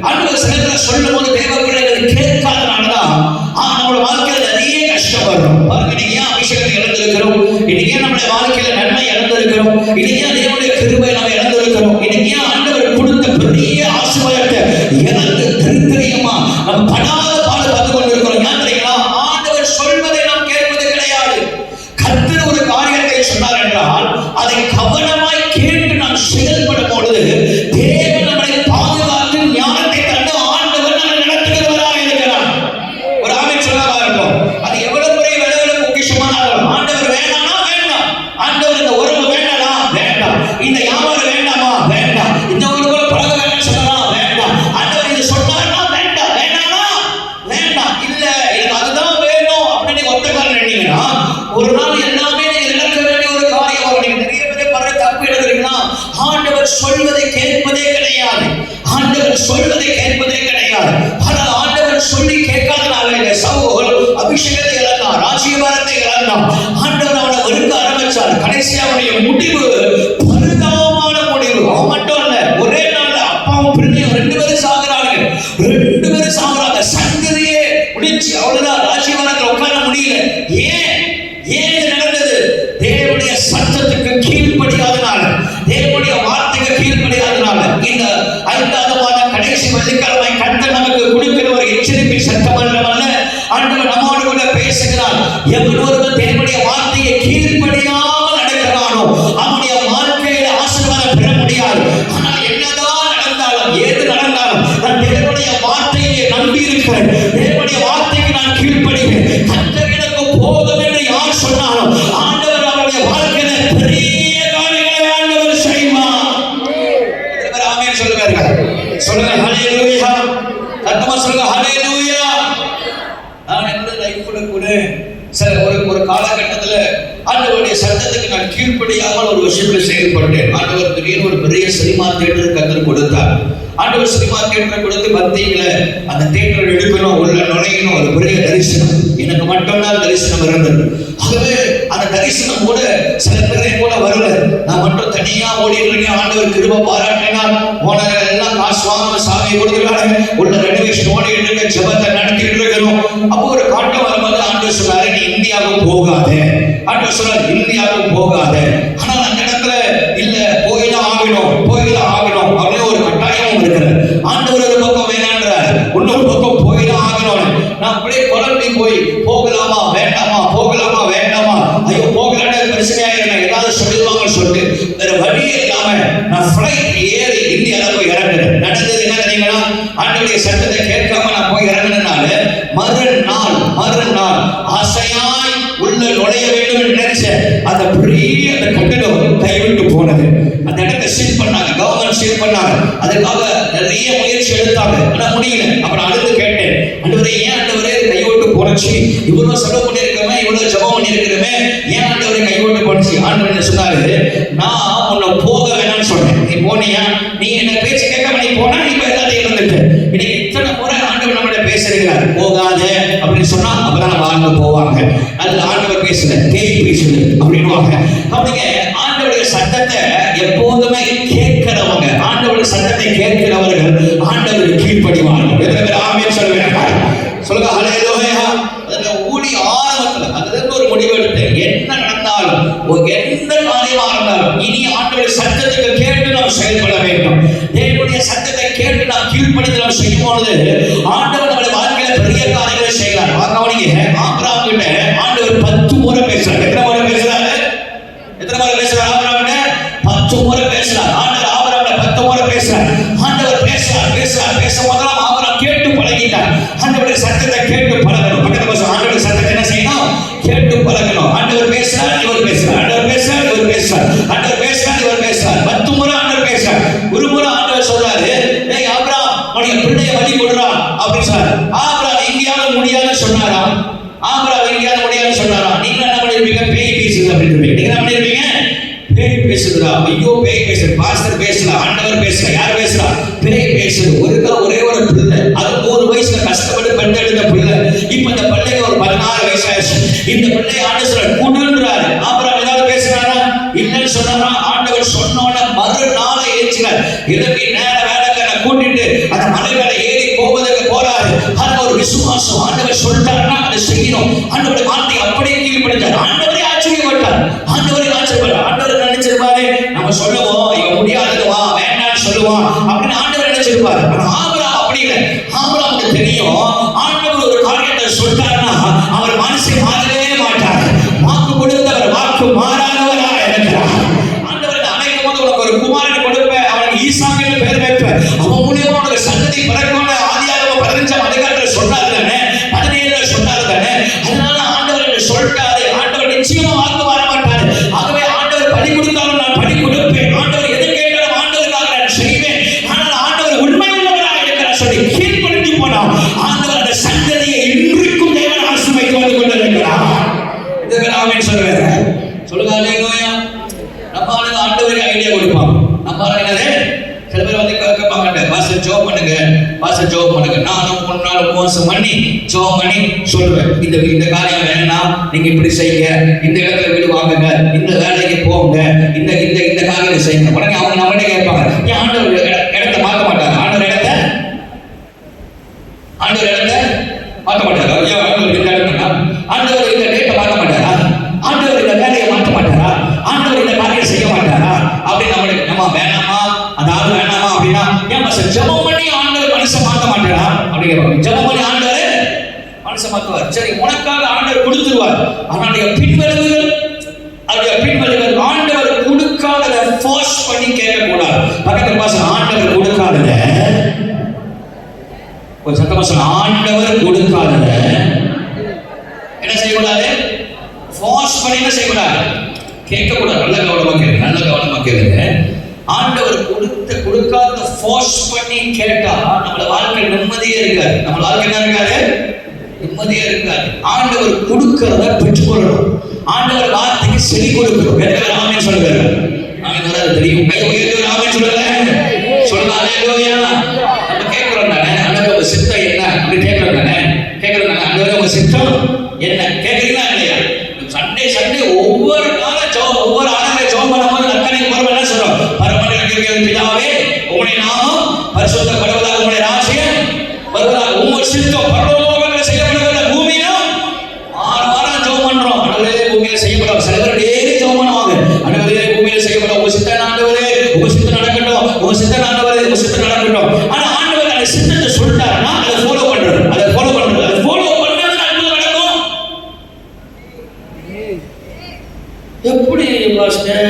ஆண்டவர் சிலத்துல சொல்லும் போது தேவ பிள்ளைகள் கேட்காதனாலதான் நம்மளோட வாழ்க்கையில நிறைய கஷ்டப்படுறோம். பாருங்க, இன்னைக்கு ஏன் அபிஷேகத்தை இழந்திருக்கிறோம்? இன்னைக்கு ஏன் நம்மளுடைய வாழ்க்கையில நன்மை இழந்திருக்கிறோம்? இன்னைக்கு ஏன் தேவனுடைய கிருபை நம்ம இழந்திருக்கிறோம்? இன்னைக்கு ஏன் ஆண்டவர் கொடுத்த பெரிய ஆசீர்வாதத்தை இழந்து தரித்திரியமா நம்ம படாத பாடு பார்த்து கொண்டிருக்கிறோம்? ஏன் தெரியுங்களா? ஆண்டவர் சொல்வதை நாம் கேட்பது கிடையாது. கர்த்தர் ஒரு காரியத்தை சொன்னார் என்றால் அதை கவனமாய் கேட்டு நாம் செயல்படும் பொழுது தேவன் நம்மை பாதுகாத்து ஞானத்தை தந்து ஆண்டவர் நம்மை நடத்துகிறவராக இருக்கிறார். ஒரு ஆமென் சொல்லவா இருக்கும். அது எவ்வளவு பெரிய விலையுள்ள பொக்கிஷமான ஆண்டவர் வேண்டாமா? வேண்டாம். ஆண்டவர் இந்த உறவு வேண்டாமா? வேண்டாம். இந்த வியாபாரம் வேண்டாமா? வேண்டாம். இந்த ஒரு பழக வேண்டாம் சொல்லலாம்? வேண்டாம். ஆண்டவர் இது சொன்னார்னா வேண்டாம். வேண்டாமா? வேண்டாம். இல்ல, எனக்கு அதுதான் வேணும் அப்படின்னு ஒத்த காலம் நினைக்கிறீங்கன்னா ஒரு நாள் எல்லாமே நீங்க இழக்க வேண்டிய ஒரு காரியம் வரும். நீங்க நிறைய பேர் பல தப்பு எடுக்கிறீங்கன்னா ஆண்டவர் சொல்வதை கேட்பதே கிடையாது. ஆண்டவர் சொல்வதை கேட்பதே கிடையாது. ஆனால் ஆண்டவர் சொல்லி கேட்காதனால சவுல் அபிஷேகத்தை இழந்தான், ராஜ்யபாரத்தை இழந்தான். ஆண்டவர் அவனை வெறுக்க ஆரம்பிச்சார். கடைசி அவனுடைய முடிவு பரிதாபமான முடிவு. அவன் மட்டும் இல்ல, ஒரே நாள்ல அப்பாவும் பிள்ளையும் 2 பேரும் சாகுறாங்க. 2 பேரும் சாகுறாங்க. சங்கதியே முடிச்சு அவ்வளவுதான். ராஜ்யபாரத்தில் உட்கார முடியல. ஏன் இது நடந்தது? தேவனுடைய சத்தத்துக்கு கீழ்ப்படியாதனால, தேவனுடைய வார்த்தைக்கு கீழ்ப்படியாதனால. இந்த 5வது மாதம் கடைசி வெள்ளிக்கிழமை கர்த்தர் நமக்கு கொடுக்கிற ஒரு எச்சரிப்பின் சத்தம் அல்லவல்ல, ஆண்டவர் நம்மோடு கூட பேசுகிறார். எவன் ஒருவன் தேவனுடைய வார்த்தையை கீழ்ப்படியாமல் நடக்கிறானோ அவனுடைய வாழ்க்கையில ஆசீர்வாதம் பெற முடியாது. ஆனால் என்னதான் நடந்தாலும், ஏது நடந்தாலும் நான் தேவனுடைய வார்த்தையை நம்பி இருக்கிறேன். தேவனுடைய வார்த்தைக்கு நான் கீழ்ப்படிகிறேன். கர்த்தர் எனக்கு போதும் என்று யார் சொன்னாலும் ஆண்டவர் அவருடைய வாழ்க்கையில பெரிய காரியங்களை ஆண்டவர் செய்வார். ஆமென் சொல்லுவார்கள். சொல்லுங்க ஹல்லேலூயா. சத்தமா சொல்லுங்க ஹல்லேலூயா. நான் என்னோட லைஃப்ல கூட சில ஒரு காலகட்டத்துல ஆண்டவருடைய சத்தத்துக்கு நான் கீழ்ப்படியாமல் ஒரு விஷயத்துல செயல்பட்டேன். ஆண்டவர் திடீர்னு ஒரு பெரிய சினிமா தியேட்டர் கற்றுக் கொடுத்தார். ஆண்டவர் சினிமா தியேட்டர் கொடுத்து மத்தியில அந்த தியேட்டர் எடுக்கணும், உள்ள நுழையணும், ஒரு பெரிய தரிசனம். எனக்கு மட்டும்தான் தரிசனம் இருந்தது. ஆகவே அந்த தரிசனம் கூட சில பேரை கூட வரல. நான் மட்டும் தனியா ஓடிட்டு இருக்கேன். ஆண்டவர் கிருபை பாராட்டினார். ஓனர் எல்லாம் காசு வாங்க சாமியை கொடுத்துருக்காங்க. உள்ள ரெனோவேஷன் ஓடிட்டு இருக்க, ஜெபத்தை நடத்திட்டு இருக்கணும். அப்போ ஒரு காட்டம் வரும்போது ஆண்டவர் சொன்னாரு, நீ இந்தியாவுக்கு போகாத. ஆண்டவர் சொன்னார், இந்தியாவுக்கு போகாத. ஆனால் அந்த இடத்துல இல்ல, போய்தான் ஆகணும் அப்படின்னு ஒரு கட்டாயமும் இருக்கிறது. ஆண்டவர் ஒரு பக்கம் வேணான்றார், இன்னொரு பக்கம் போய்தான் ஆகணும். நான் அப்படியே குழம்பி போய் போகலாமா வேண்டாமா, போகலாமா வேண்டாமா, ஐயோ போகலான்னு பிரச்சனையாயிருந்தேன், ஏதாவது சொல்லிடுவாங்கன்னு சொல்லிட்டு வேற வழியே இல்லாம நான் ஃபிளைட் ஏறி இந்தியாவில் போய் இறங்குறேன். நடந்தது என்ன தெரியுங்களா? ஆண்டவருடைய சத்தத்தை கேட்காம நான் போய் இறங்கினால மறுநாள் ஆசையாய் உள்ள நுழைய வேண்டும் என்று நினைச்சேன். அந்த பெரிய அந்த கட்டிடம் கைவிட்டு போனது. அந்த இடத்தை சீல் பண்ணாங்க, கவர்மெண்ட் சீல் பண்ணாங்க. அதுக்காக நிறைய முயற்சி எடுத்தாங்க, ஆனா முடியல. அப்புறம் அடுத்து கேட்டேன், ஆண்டவரே ஏன் ஆண்டவரே கைவிட்டு போனச்சு? இவ்வளவு செலவு பண்ணியிருக்கமே, இவ்வளவு ஜெபம் பண்ணியிருக்கிறமே, ஏன் ஆண்டவரே கைவிட்டு போனச்சு? ஆண்டவர் என்ன சொன்னாரு, நான் உன்னை போக வேணாம்னு சொன்னேன். நீ போனியா? நீ என்ன பேச்சு கேட்காம நீ போனா இப்ப எல்லாத்தையும் இருந்துட்டு இன்னைக்கு இத்தனை முறை ஆண்டவர் நம்மகிட்ட பேசுகிறார், போகாத அப்படின்னு சொன்னா அப்பதான் நம்ம ஆண்டு போவாங்க. அது ஆண்டவர் பேசல, தேய் பேசுது அப்படின்னுவாங்க. அப்படிங்க ஆண்டவருடைய சத்தத்தை எப்போதுமே கேட்கிறவங்க, ஆண்டவருடைய சத்தத்தை கேட்கிறவர்கள் ஆண்டவருக்கு கீழ்ப்படிவார்கள். எத்தனை பேர் ஆமென் சொல்லுவாங்க? சொல்லுங்க ஹல்லேலூயா. அதுல ஊழி ஆரம்பத்துல அதுல ஒரு முடிவு எடுத்தேன், என்ன நடந்தாலும் எந்த காரியமா இருந்தாலும் இனி ஆண்டவருடைய சத்தத்துக்கு கேட்டு நாம் செயல்பட வேண்டும். தேவனுடைய சத்தத்தை கேட்டு நாம் கீழ்ப்படிந்து நாம் செய்யும் பொழுது ஆண்டவர் நம்முடைய வாழ்க்கையில பெரிய காரியங்களை செய்கிறார். கவனிங்க, ஆபிரகாம் கிட்ட ஆண்டவர் 10 முறை பேசுறார். எத்தனை முறை பேசுறாரு? ஆபிரகாம் கிட்ட 10 முறை பேசுறார். ஆண்டவர் ஆபிரகாம் 10 முறை பேசுறார். ஆண்டவர் பேசும்போதெல்லாம் ஆபிரகாம் கேட்டு பழகிட்டார். ஆண்டவருடைய சத்தத்தை கேட்டு பழகணும். பக்கத்துல பேச ஆண்டவருடைய சத்தத்தை என்ன செய்யணும்? கேட்டு பழகணும். ஆண்டவர் பேசுறார், இவர் பேசுறார். ஆண்டவர் பேசுறார், இவர் பேசுறார். ஆண்டவர் பேசுறார், இவர் பேசுறார். 10 முறை ஆண்டவர் பேசுறார். ஒரு முறை ஆண்டவர் சொல்றாரு, டேய் ஆபிரகாம், உன்னுடைய பிள்ளையை பலி கொடுறா அப்படின்னு சொன்னார். ஆபிரகாம் எங்கேயாவது முடியாதுன்னு சொன்னாரா? ஆபிரகாம் எங்கேயாவது முடியாதுன்னு சொன்னாரா? நீங்க என்ன பண்ணிருப்பீங்க? பேய் பேசுது அப்படின்னு. நீங்க என்ன பண்ணிருப்பீங்க? பேய் பேசுதுடா, ஐயோ பேய் பேசுது. பாஸ்டர் பேசல, ஆண்டவர் பேசல, யார் பேசுறா? பேய் பேசுது. ஒரே ஒரு பிள்ளை, அது 3 வயசுல கஷ்டப்பட்டு பெற்றெடுத்த பிள்ளை. இப்ப இந்த பிள்ளைக்கு ஒரு 16 வயசாயிருச்சு. இந்த பிள்ளை ஆண்டவர் கூடுன்றாரு. ஆபிரகாம் ஏதாவது பேசுறாரா? இல்லைன்னு சொன்னாரா? ஆண்டவர் சொன்னோட மறுநாளை ஏற்றினார். எழுப்பி நேர வேலைக்கான கூட்டிட்டு அந்த மலை மேல ஏறி போவதற்கு போறாரு. அது ஒரு விசுவாசம். ஆண்டவர் சொல்லிட்டாருன்னா அதை செய்யணும். ஆண்டவருடைய வார்த்தை அப்படியே கீழ்ப்படிஞ்சார். ஆண்டவரே ஆச்சரியப்பட்டார். ஆண்டவர் நினைச்சிருப்பாரு, நம்ம சொல்லுவோம் இவன் முடியாதுவா வேண்டான்னு சொல்லுவான் அப்படின்னு ஆண்டவர் நினைச்சிருப்பாரு. ஆனா ஆபிரகாம் அப்படி இல்லை. ஆபிரகாமுக்கு தெரியும், ஆண்டவர் ஒரு காரியத்தை சொல்லிட்டாருன்னா அவர் மனசை மாறவே மாட்டார். வாக்கு கொடுத்தவர் வாக்கு மாறாதவராக இருக்கிறார். ஆண்டவர் அனைக்கும் போது உனக்கு ஒரு குமாரனை கொடுப்பேன், அவனுக்கு ஈசாக்குன்னு பேர் வைப்பேன், அவன் மூலியமா உனக்கு சந்ததி பிறக்கும்னு ஆதியாகமம் 15ஆம் அதிகாரத்தில் சொன்னாரு தானே, 17ல சொன்னாரு தானே. அதனால ஆண்டவர் சொல்லிட்டாரு. ஆண்டவர் நிச்சயமா வாக்கு மாற மாட்டாரு. ஆகவே ஆண்டவர் பலி கொடுத்தாலும் நான் பலி கொடுப்பேன். ஆண்டவர் எது கேட்டாலும் ஆண்டவருக்காக நான் செய்வேன். ஆனால் ஆண்டவர் உண்மை உள்ளவராக இருக்கிறார் சொல்லி கீழ்ப்படிஞ்சு போனான். ஆண்டவர் அந்த சந்ததியை இன்றைக்கும் தேவன் ஆசீர்வதித்து வந்து கொண்டிருக்கிறார். இதுக்கு ஆமென் சொல்லுங்க. சொல்லுங்க ஹல்லேலூயா. நம்ம ஆளுங்க ஆண்டவருக்கு ஐடியா கொடுப்பாங்க. நம்ம ஆளுங்க சில பேர் வந்து கேட்பாங்க, பாஸ்டர் ஜெபம் பண்ணுங்க, பாஸ்டர் ஜெபம் பண்ணுங்க. நானும் முன்னாள் உபவாசம் பண்ணி ஜெபம் பண்ணி சொல்லுவேன், இந்த காரியம் வேணாம், நீங்க இப்படி செய்யுங்க, இந்த இடத்துல வீடு வாங்குங்க, இந்த வேலைக்கு போங்க, இந்த இந்த இந்த காரியத்தை செய்யுங்க. உடனே அவங்க நம்மகிட்ட கேட்பாங்க, ஏன் ஆண்டவர் இடத்தை மாற்ற மாட்டாங்க? ஆண்டவர் இடத்தை மாற்ற மாட்டாரா? ஐயா ஆண்டவர் இந்த இடத்துல ஆண்டவர் இந்த டேட்டை மாற்ற மாட்டாரா? ஆண்டவர் இந்த வேலையை மாற்ற மாட்டாரா? ஆண்டவர் இந்த காரியம் செய்ய மாட்டாரா? அப்படின்னு நம்ம வேணாமா, அதாவது வேணாமா அப்படின்னா, ஏன் பாஸ்டர் ஜெபம் பண்ணி ஆண்டவர் மனுஷன் மாற்ற மாட்டாரா அப்படிங்கிறாங்க. ஜெபம் பண்ணி ஆண்டவர் மனுஷன் மாற்றுவார். சரி, உனக்காக ஆண்டவர் கொடுத்துருவார். அவனுடைய பின்விளைவுகள் ஆண்டவர் கொடுக்காததை ஃபோர்ஸ் பண்ணி கேட்கக்கூடாது. பக்கத்தில் பாஸ்டர் ஆண்டவர் கொடுக்காததை, ஒரு சத்தமா சொல்ல, ஆண்டவர் கொடுக்காதத என்ன செய்யக்கூடாது? ஃபோர்ஸ் பண்ணி என்ன செய்யக்கூடாது? கேட்கக்கூடாது. நல்ல கவனமா கேளுங்க. ஆண்டவர் கொடுக்காத ஃபோர்ஸ் பண்ணி கேட்டா நம்மள வாழ்க்கை நிம்மதியே இருக்காது. நம்ம வாழ்க்கை என்ன இருக்காது? நிம்மதியே இருக்காது. ஆண்டவர் கொடுக்கிறத பெற்றுக்கொள்ளணும். ஆண்டவர் வார்த்தைக்கு செவி கொடுக்கணும். எத்தனை ஆமென் சொல்லுங்க? ஆமென் வராது தெரியும். கை உயர்த்தி ஆமென் சொல்லுங்க. சொல்லுங்க ஹalleluya. நம்ம கேக்குறோம் தானே, ஆண்டவர் உங்க சித்தம் என்ன அப்படி கேக்குறோம் தானே, கேக்குறோம் தானே, ஆண்டவர் உங்க சித்தம் என்ன கேக்குறீங்களா இல்லையா? சண்டே ஒவ்வொரு நாளும் ஜெபம், ஒவ்வொரு ஆராதனை ஜெபம் பண்ணும்போது அத்தனை முறை என்ன சொல்றோம்? பரமண்டலத்தில் இருக்கிற பிதாவே, உம்முடைய நாமம் பரிசுத்தப்படுவதாக, உம்முடைய ராஜ்யம் வருவதாக, உம்முடைய சித்தம் பரலோகத்தில் செய்யப்படுவதாக, பூமியிலும் 6 வாரம் ஜெபம் பண்றோம். ஆண்டவரே பூமியில செய்யப்படும். சில பேர் டெய்லி ஜெபம் பண்ணுவாங்க. ஆண்டவரே பூமியில செய்யப்படும், உங்க சித்தம் ஆண்டவரே, உங்க சித்தம் நடக்கட்டும், உங்க சித்தம் ஆண்டவரே, உங்க சித்தம் நடக்கட்டும். ஆனா ஆண்டவர் அந்த சித்தத்தை சொல்லிட்டாருன்னா அதை ஃபாலோ பண்றது, அதை ஃபாலோ பண்றது, அதை ஃபாலோ பண்ணது அற்புதம் நடக்கும். எப்படி பாஸ்டர்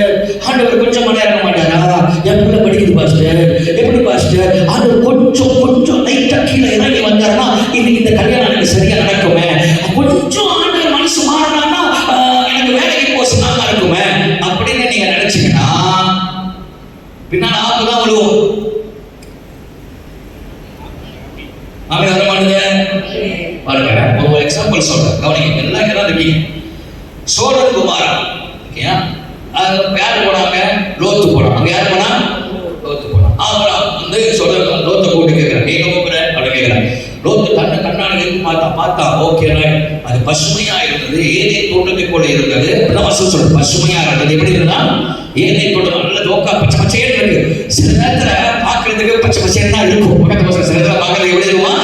ஆண்டவர் கொஞ்சம் மணி இருக்க மாட்டாரா? என் பிள்ளை படிக்குது பாஸ்டர். எப்படி பாஸ்டர் ஆண்டவர் கொஞ்சம் லைட்டா கீழே இறங்கி வந்தாருன்னா இன்னைக்கு இந்த கல்யாணம் எனக்கு சரியா நடக்குமே, கொஞ்சம் ஆண்டவர் மனசு மாறினான்னா எனக்கு வேலைக்கு போக நல்லா இருக்குமே அப்படின்னு நீங்க நினைச்சீங்கன்னா பின்னாடி ஆப்புதான் விழுவோம். அவன் வர மாட்டேங்க. பாருங்க, ஒரு எக்ஸாம்பிள் சொல்றேன், கவனிங்க. எல்லாம் இங்கே தான் இருக்கீங்க. சோழன் குமாரன் யார் போனாங்க? லோத்து போனான். அங்க யார் போனா? லோத்து போனான். அப்புறம் வந்து சோழன் லோத்தை கூட்டு கேட்கிறேன், நீங்க கூப்பிடுற அப்படின்னு கேட்கிறேன். லோத்து தன்னை கண்ணாடி பார்த்தா ஓகே, அது பசுமையா இருந்தது. ஏனே தோட்டத்துக்குள்ள இருந்தது. வசூல் சொல்ற பசுமையா இருந்தது. எப்படி இருந்தா? ஏனே தோட்டம் நல்ல தோக்கா பச்சை பச்சையே இருக்கு. சில நேரத்துல பாக்குறதுக்கு பச்சை பச்சையா தான் இருக்கும். சில நேரத்துல பாக்குறது எப்படி இருக்குமா?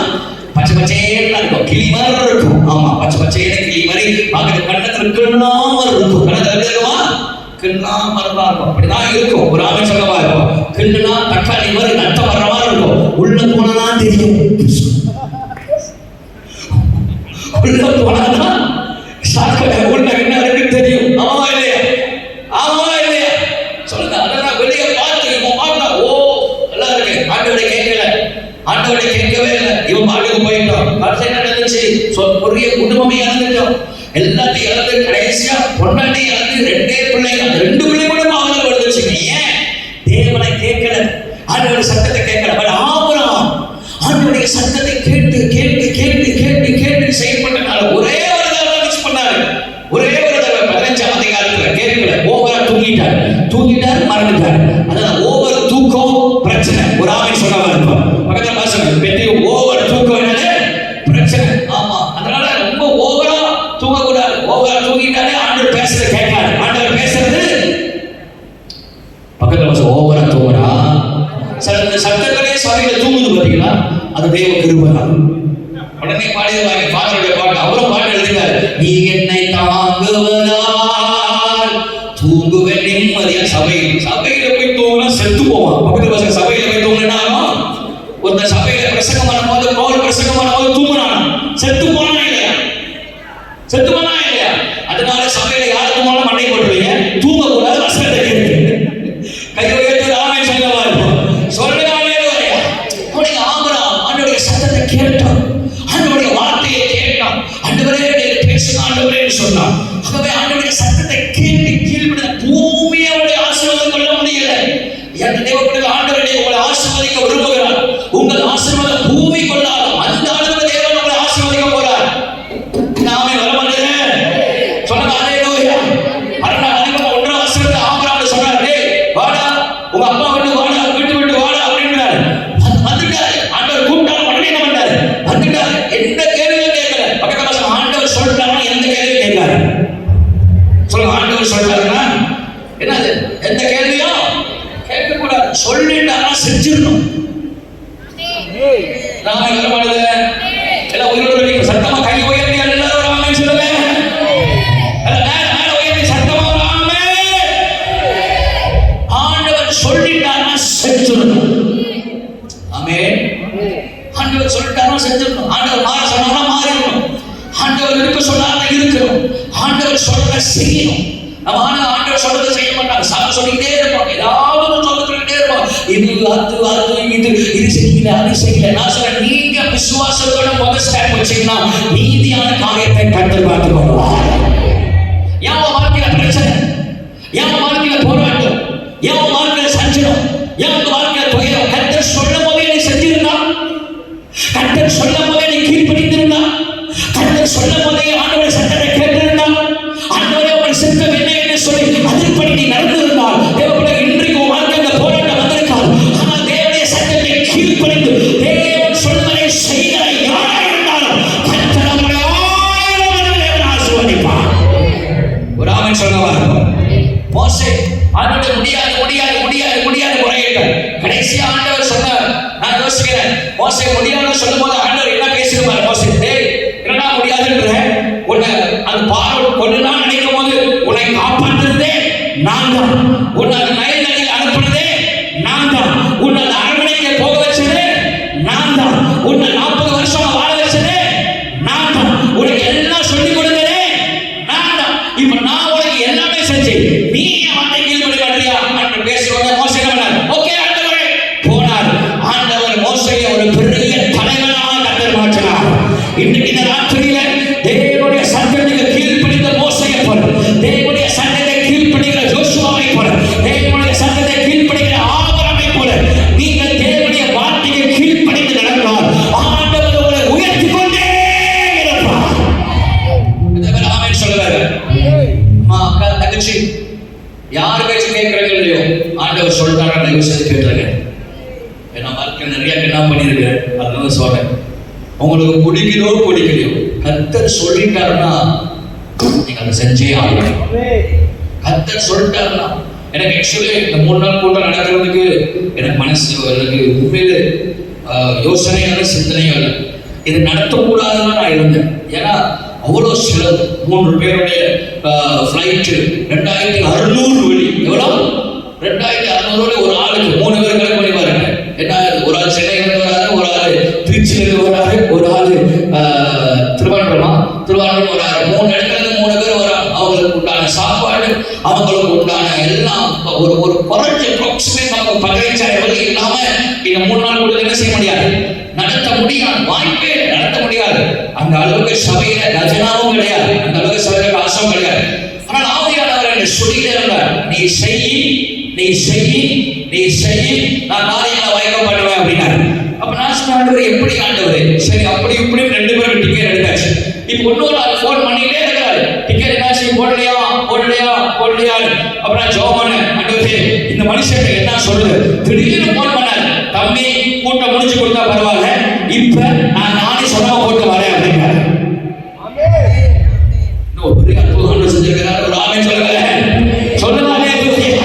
பச்சை பச்சையா இருக்கும், கிளி மாதிரி இருக்கும். ஆமா, பச்சை பச்சையா கிளி மாதிரி பாக்குறது. கண்ணத்துல கிண்ணாம இருக்கும். கண்ணத்துல எப்படி இருக்குமா? கிண்ணாம இருக்கும். அப்படிதான் இருக்கும். ஒரு ஆமை சொல்லவா இருக்கும். கிண்ணுனா தக்காளி மாதிரி நட்டம் வர்ற மாதிரி இருக்கும். உள்ள போனதான் தெரியும். உள்ள போனதான் சாக்கடை உள்ள என்ன இருக்கு தெரியும். ஆமாவா இல்லையா? ஆமாவா இல்லையா? சொல்லுங்க. அதெல்லாம் வெளியே பார்த்து இவன் பார்த்தா ஓ நல்லா இருக்கு. ஆண்டவரை கேட்கல, ஆண்டவரை கேட்கவே இல்லை. இவன் பாட்டுக்கு போயிட்டோம். கடைசி என்ன நடந்துச்சு? பெரிய குடும்பமே இறந்துட்டோம். எல்லாத்தையும் இறந்து கடைசியா பொண்டாட்டி இறந்து 2 பிள்ளைங்க, 2 பிள்ளைங்க கூட பாவங்கள் வருதுச்சு. ஏன்? தேவனை கேட்கல, ஆண்டவருடைய சத்தத்தை கேட்கல. பட் ஆபிரகாம் ஆண்டவருடைய சத்தத்தை கேட்டு கேட்டு கேட்டு கேட்டு கேட்டு செயல்பட்டனால ஒரே ஒரு தடவை மிஸ் பண்ணாரு. ஒரே ஒரு தடவை 15ஆம் அதிகாரத்துல கேட்கல. ஓவரா தூங்கிட்டார் மறந்துட்டார். அதான் ஓவர் தூக்கம் பிரச்சனை. ஒரு ஆமை சொன்னவா இருப்பான் பக்கத்துல பாசங்க பெரிய ஓவர் தூக்கம் என்னது பிரச்சனை. ஆமா, அதனால ரொம்ப ஓவரா தூங்கக்கூடாது. ஓவரா தூங்கிட்டாலே ஆண்டவர் பேசுறது கேட்காது. ஆண்டவர் பேசுறது பக்கத்துல பாச ஓவரா தூங்குறா. சில சட்டத்திலே சபையில தூங்குது பாத்தீங்களா, அது தேவ கிருபை தான். உடனே பாடிடுவாங்க பாடலுடைய பாட்டு. அவரும் பாட்டு எழுதினார், நீ என்னை தாங்குவதால் தூங்குவேன் நிம்மதியா. சபையில போய் தூங்கினா செத்து போவான். பக்கத்துல பாச சபையில போய் தூங்கினாலும் ஒரு சபையில பிரசங்கம் பண்ணும்போது பவுல் பிரசங்கம் பண்ணும்போது தூங்குனானா செத்து போனா இல்லையா? செத்து போனா இல்லையா? அதனால சபையில யார் தூங்கினாலும் மண்டை போட்டுருவீங்க. தூங்க கூடாது. வசனத்தை கேட்டு கை உயர்த்தி ஆமென் சொல்லவா இருக்கும். சொல்லுங்க ஹல்லேலூயா. அப்படியே ஆபிரகாம் ஆண்டவருடைய சத்தத்தை கேட்டான், ஆண்டவருடைய வார்த்தையை கேட்டான். ஆண்டவரே பேசுங்க ஆண்டவரே சொன்னான். ஆகவே ஆண்டவருடைய சத்தத்தை கேட்டு கீழ்ப்படிந்த பூமியை அவருடைய ஆசீர்வாதம் கொள்ள முடியல. என் தேவனுடைய ஆண்டவரே உங்களை ஆசீர்வதிக்க விரும்புகிறார். உங்கள் ஆசீர்வாதம் பூமி கொள்ளாலும் அந்த அளவுக்கு தேவன் உங்களை ஆசீர்வதிக்க போறார். நாமே வர மாட்டேன். சொல்லுங்க ஹல்லேலூயா. 1ஆம் வசனத்துல ஆபிரகாம் சொன்னார், டேய் வாடா, உங்க அப்பா விட்டு வாடா, விட்டு வாடா அப்படின்றாரு. வந்துட்டாரு. ஆண்டவர் கூப்பிட்டாரு. உடனே என்ன பண்ணாரு? வந்துட்டாரு. எந்த கேள்வியும் கேட்கல. பக்கத்துல ஆண்டவர் சொல்லிட்டாருன்னா எந்த கேள்வியும் கேட்காரு. சொல்லுங்க, ஆண்டவர் சொல்லிட்டாருன்னா என்னது? எந்த கேள்வியும் கேட்கக்கூடாது. சொல்லிட்டாரா செஞ்சிடணும். நாம என்ன பண்ணுது? எல்லாம் உயிரோடு சத்தமா கை உயர்த்தி எல்லாரும் ஆமென் சொல்லுங்க. மேல உயர்த்தி சத்தமா ஆமென். ஆண்டவர் சொல்லிட்டாரா செஞ்சிடணும். ஆமென். ஆண்டவர் சொல்லிட்டாரா செஞ்சிடணும். ஆண்டவர் மாற சொன்னாரா மாறிடணும். ஆண்டவர் இருக்க சொன்னாரா இருக்கணும். ஆண்டவர் சொல்றத செய்யணும். நம்ம ஆண்டவர் சொல்றதை செய்ய மாட்டாங்க. சாமி சொல்லிக்கிட்டே இருப்போம். ஏதாவது சொல்லிக்கிட்டே இருப்போம். இது செய்யல, அது செய்யல. நான் சொல்றேன், நீங்க விசுவாசத்தோட முதல் ஸ்டெப் வச்சீங்கன்னா நீதியான காரியத்தை கர்த்தர் பார்த்துக் கொள்வார். ஏன் வாழ்க்கையில பிரச்சனை? ஏன் வாழ்க்கையில போராட்டம்? ஏன் வாழ்க்கையில சஞ்சலம்? ஏன் வாழ்க்கையில துயரம்? கர்த்தர் கர்த்தர் சொல்லும் போதே நீ செஞ்சிருந்தா, கர்த்தர் சொல்லும் போதே நீ கீழ்ப்படிந்திருந்தா, கர்த்தர் சொல்லும் போதே ஆண்டவருடைய சத்தத்தை கேட்டிருந்தா, ஆண்டவரே உங்கள் சித்தம் என்ன என்று சொல்லி அதன்படி நீ நடந்திருந்தால், தேவனே இன்றைக்கு உன் வாழ்க்கையில் போராட்டம் வந்திருக்காது. ஆனால் தேவனுடைய சத்தத்தை கீழ்ப்படிந்து தேவன் சொல்வதை செய்கிற யாராக இருந்தாலும் கர்த்தர் நம்மை 1000 மடங்கு ஆசீர்வதிப்பார். ஒரு ஆமென் சொல்லுங்க பாருங்க. மோசே ஆண்டவரே முடியாது முடியாது முடியாது முடியாது முறையிட்டார். கடைசியா ஆண்டவர் சொன்னார். நான் யோசிக்கிறேன், மோசே முடியாதுன்னு சொல்லும்போது ஆண்டவர் என்ன பேசியிருப்பார்? மோசே, டேய் என்னடா முடியாதுன்ற, உன்னை அந்த பார்வோன் கொன்னுதான் நினைக்கும் போது உன்னை காப்பாற்றுறதே நான் தான், உன்னை அந்த நைல் நதியில் அனுப்புனதே நான் தான், உன்னை அந்த அரண்மனைக்கு போக வச்சதே நான் தான், உன்னை 40 வருஷம் வாழ வச்சதே நான் தான், உனக்கு எல்லாம் சொல்லிக் கொடுத்ததே நான் தான். இப்ப நான் உனக்கு எல்லாமே செஞ்சேன், நீ என் வார்த்தை கீழ்ப்படி பண்றியா என்று பேசுவாங்க. மோசே என்ன பண்ணார்? ஓகே ஆண்டவரே போனார். ஆண்டவர் மோசேயை ஒரு பெரிய தலைவனாக கர்த்தர் மாற்றினார். இன்னைக்கு இந்த ராத்திரியில தேவனுடைய சத்தத்துக்கு கீழ்ப்படிந்த மோசேயை போல, தேவனுடைய சத்தத்தை கீழ்ப்படிகிற யோசுவாவை போல, தேவனுடைய சத்தத்தை கீழ்ப்படிகிற ஆபிரகாமை போல நீங்கள் தேவனுடைய வார்த்தையை கீழ்ப்படிந்து நடந்தால் ஆண்டவர் உங்களை உயர்த்தி கொண்டே இருப்பார். இதெல்லாம் ஆமென் சொல்லுவாரு. அம்மா, அக்கா, தங்கச்சி, யார் பேச்சு கேட்கறீங்க இல்லையோ, ஆண்டவர் சொல்லிட்டாங்க, தயவு செய்து கேட்டுருங்க. ஏன்னா வாழ்க்கை நிறைய என்ன பண்ணியிருக்கேன், அதனால சொல்றேன். உங்களுக்கு பிடிக்கலையோ பிடிக்கலையோ, கர்த்தர் சொல்லிட்டாருன்னா நீங்க அதை செஞ்சே ஆகணும். கர்த்தர் சொல்லிட்டாருன்னா, எனக்கு ஆக்சுவலி இந்த 3 நாள் கூட்டம் நடக்கிறதுக்கு எனக்கு மனசு, எனக்கு உண்மையிலே யோசனையான சிந்தனையும் இல்லை. இது நடத்தக்கூடாதுன்னு நான் இருந்தேன். ஏன்னா அவ்வளோ செலவு. 3 பேருடைய ஃப்ளைட்டு 2600 வழி. எவ்வளோ? 2600 வழி. ஒரு ஆளுக்கு 3 பேர் கணக்கு பண்ணி பாருங்க. என்ன, ஒரு ஆள் சென்னையிலிருந்து வராரு, ஒரு ஆள் திருச்சியிலிருந்து வராரு, ஒரு ஆள் திருவாரூர் வராரு. 3 இடத்துல இருந்து 3 பேர் வராங்க. அவங்களுக்கு உண்டான சாப்பாடு, அவங்களுக்கு உண்டான எல்லாம் ஒரு குறைஞ்ச அப்ராக்சிமேட் நமக்கு 15,000 வழி இல்லாம இந்த 3 நாள் கூட என்ன செய்ய முடியாது, நடத்த முடியாது. வாய்ப்பே நடத்த முடியாது. அந்த அளவுக்கு சபையில ரஜனாவும் கிடையாது, அந்த அளவுக்கு சபையில காசும் கிடையாது. ஆனால் ஆவியானவர் என்று சொல்லிட்டே இருந்தார், நீ செய், நீ செய், நீ செய், நான் காரியங்களை வாய்க்க பண்ணுவேன் அப்படின்னாரு. அப்ப நான் சொன்ன, ஆண்டவர் எப்படி ஆண்டவர்? சரி, அப்படி இப்படி 2 பேரும் டிக்கெட் எடுத்தாச்சு. இப்போ இன்னொரு ஆள் ஃபோன் பண்ணிட்டே இருக்கிறாரு, டிக்கெட் என்னாச்சு, போடலையா போடலையா போடலையா. அப்புறம் நான் ஜெபம் பண்ணேன், ஆண்டவரே இந்த மனுஷன் என்ன சொல்லுது. திடீர்னு ஃபோன் பண்ணாரு, தம்பி கூட்டம் முடிச்சு கொடுத்தா பரவாயில்ல, இப்ப நான் நானே சொல்லாம போட்டு வரேன் அப்படின்னாரு. இன்னும் பெரிய அற்புதம் செஞ்சிருக்கிறார். ஒரு ஆமென் சொல்லுங்க. சொல்லுங்க அல்லேலூயா.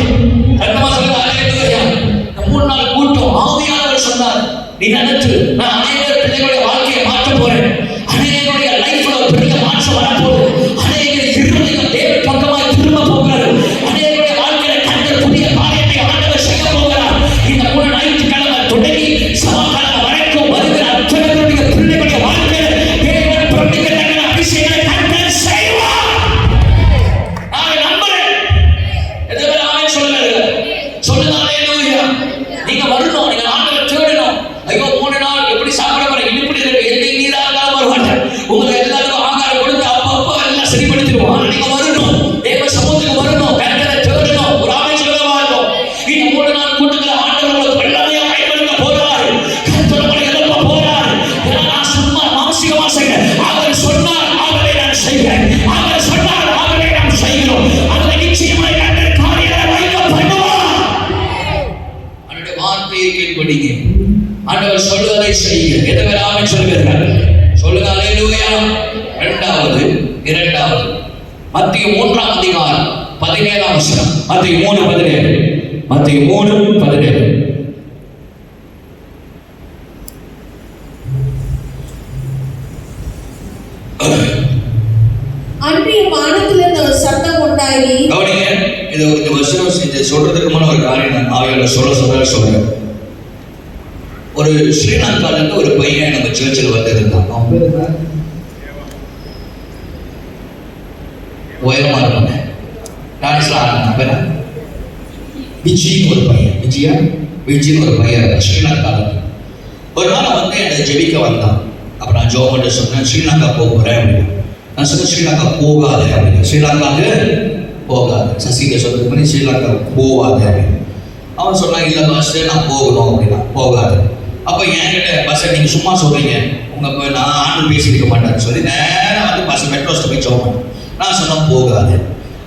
சத்தமா சொல்லுங்க அல்லேலூயா. இந்த 3 நாள் கூட்டம் ஆவியானவர் சொன்னார், நீ நடத்து, நான் அநேக பிள்ளைகளுடைய வாழ்க்கையை மாற்ற போறேன், அநேகருடைய லைஃப்ல ஒரு பெரிய மாற்றம் வரப்போகுது, அநேக இருதயம் தேவ பக்கமாய் திரும்ப போகிறார், அநேகருடைய வாழ்க்கையில கர்த்தர் புதிய காரியத்தை ஆண்டவர் செய்ய போகிறார். இந்த 3 ஞாயிற்றுக்கிழமை தொடங்கி சனிக்கிழமை வரைக்கும் வருகிற அத்தனை பிள்ளைகளுடைய வாழ்க்கையில தேவன் பிரமிக்கத்தக்க அபிஷேகத்தை கர்த்தர் செய்வார். நான் நம்புறேன். எதோ ஆமென் சொல்லுங்க. சொல்லுங்க அல்லேலூயா. நீங்க வரணும், நீங்க ஆண்டவரை தேடணும். ஐயோ 3 நாள் எப்படி சாப்பிட போறேன், இப்படி எந்த நீரா இருந்தாலும் வருவாங்க. உங்களுக்கு எல்லாருக்கும் ஆகாரம் கொடுத்து அப்பப்போ எல்லாம் சரிப்படுத்திடுவோம். நீங்க வரணும், தேவ சமூகத்துக்கு வரணும், கர்த்தரை தேடணும். ஒரு ஆமென் சொல்லுங்க பாருங்க. இந்த 3 நாள் கூட்டத்துல ஆண்டவர் உங்களுக்கு எல்லாரையும் பயன்படுத்த போறாரு. கர்த்தர் உங்களை எழுப்ப போறாரு. நான் சும்மா மாம்சீகமா செய்யறேன். அவர் சொன்னார், அவரை நான் செய்கிறேன். அவர் சொன்னார், அவரை நாம் செய்கிறோம். அதை நிச்சயமாய் கர்த்தர் காரியங்களை வைக்க பண்ணுவார். அவருடைய வார்த்தையை கீழ்ப்படிங்க, ஆண்டவர் சொல்வதை செய்யுங்க. எதை ஆமென் சொல்லுகிறார்? சொல்லுங்க அல்லேலூயா. இரண்டாவது மத்தேயு 3ஆம் அதிகாரம் 17ஆம் வசனம். மத்தேயு 3:17. மத்தேயு 3:17. அன்றைய வானத்திலிருந்து ஒரு சத்தம் உண்டாகி, கவனிங்க, இது இந்த வசனம் இது சொல்றதுக்கு முன்னாடி ஒரு காரியம் நான் ஆவியானவர் சொல்றேன். ஒரு ஸ்ரீலங்கால இருந்து ஒரு பையன் நம்ம சர்ச்சில் வந்திருந்தான். அவன் பேர் என்ன? உயரமா இருப்பாங்க, டான்ஸ்ல ஆடுறான். பேர் விஜின்னு ஒரு பையன். விஜின்னு ஒரு பையன் ஸ்ரீலங்கால. ஒரு நாள் வந்து என்னை ஜெபிக்க வந்தான். அப்ப நான் ஜோமன்ட்டு சொன்னேன், ஸ்ரீலங்கா போகிறேன் அப்படின்னு. நான் சொன்னேன், ஸ்ரீலங்கா போகாது அப்படின்னு. ஸ்ரீலங்காவுக்கு போகாது. சசிகா சொல்றது பண்ணி ஸ்ரீலங்கா போகாது அப்படின்னு. அவன் சொன்னான், இல்லை பாஸ்டர் நான் போகணும் அப்படின்னா. போகாது. அப்போ என்கிட்ட பாஸ்டர் நீங்கள் சும்மா சொல்றீங்க, உங்கள் நான் ஆண்டு பேசியிருக்க மாட்டேன்னு சொல்லி நேரம் வந்து பாஸ்டர் மெட்ரோஸ்ட்டை போய் ஜெபம் பண்ணேன். நான் சொன்னேன் போகாது.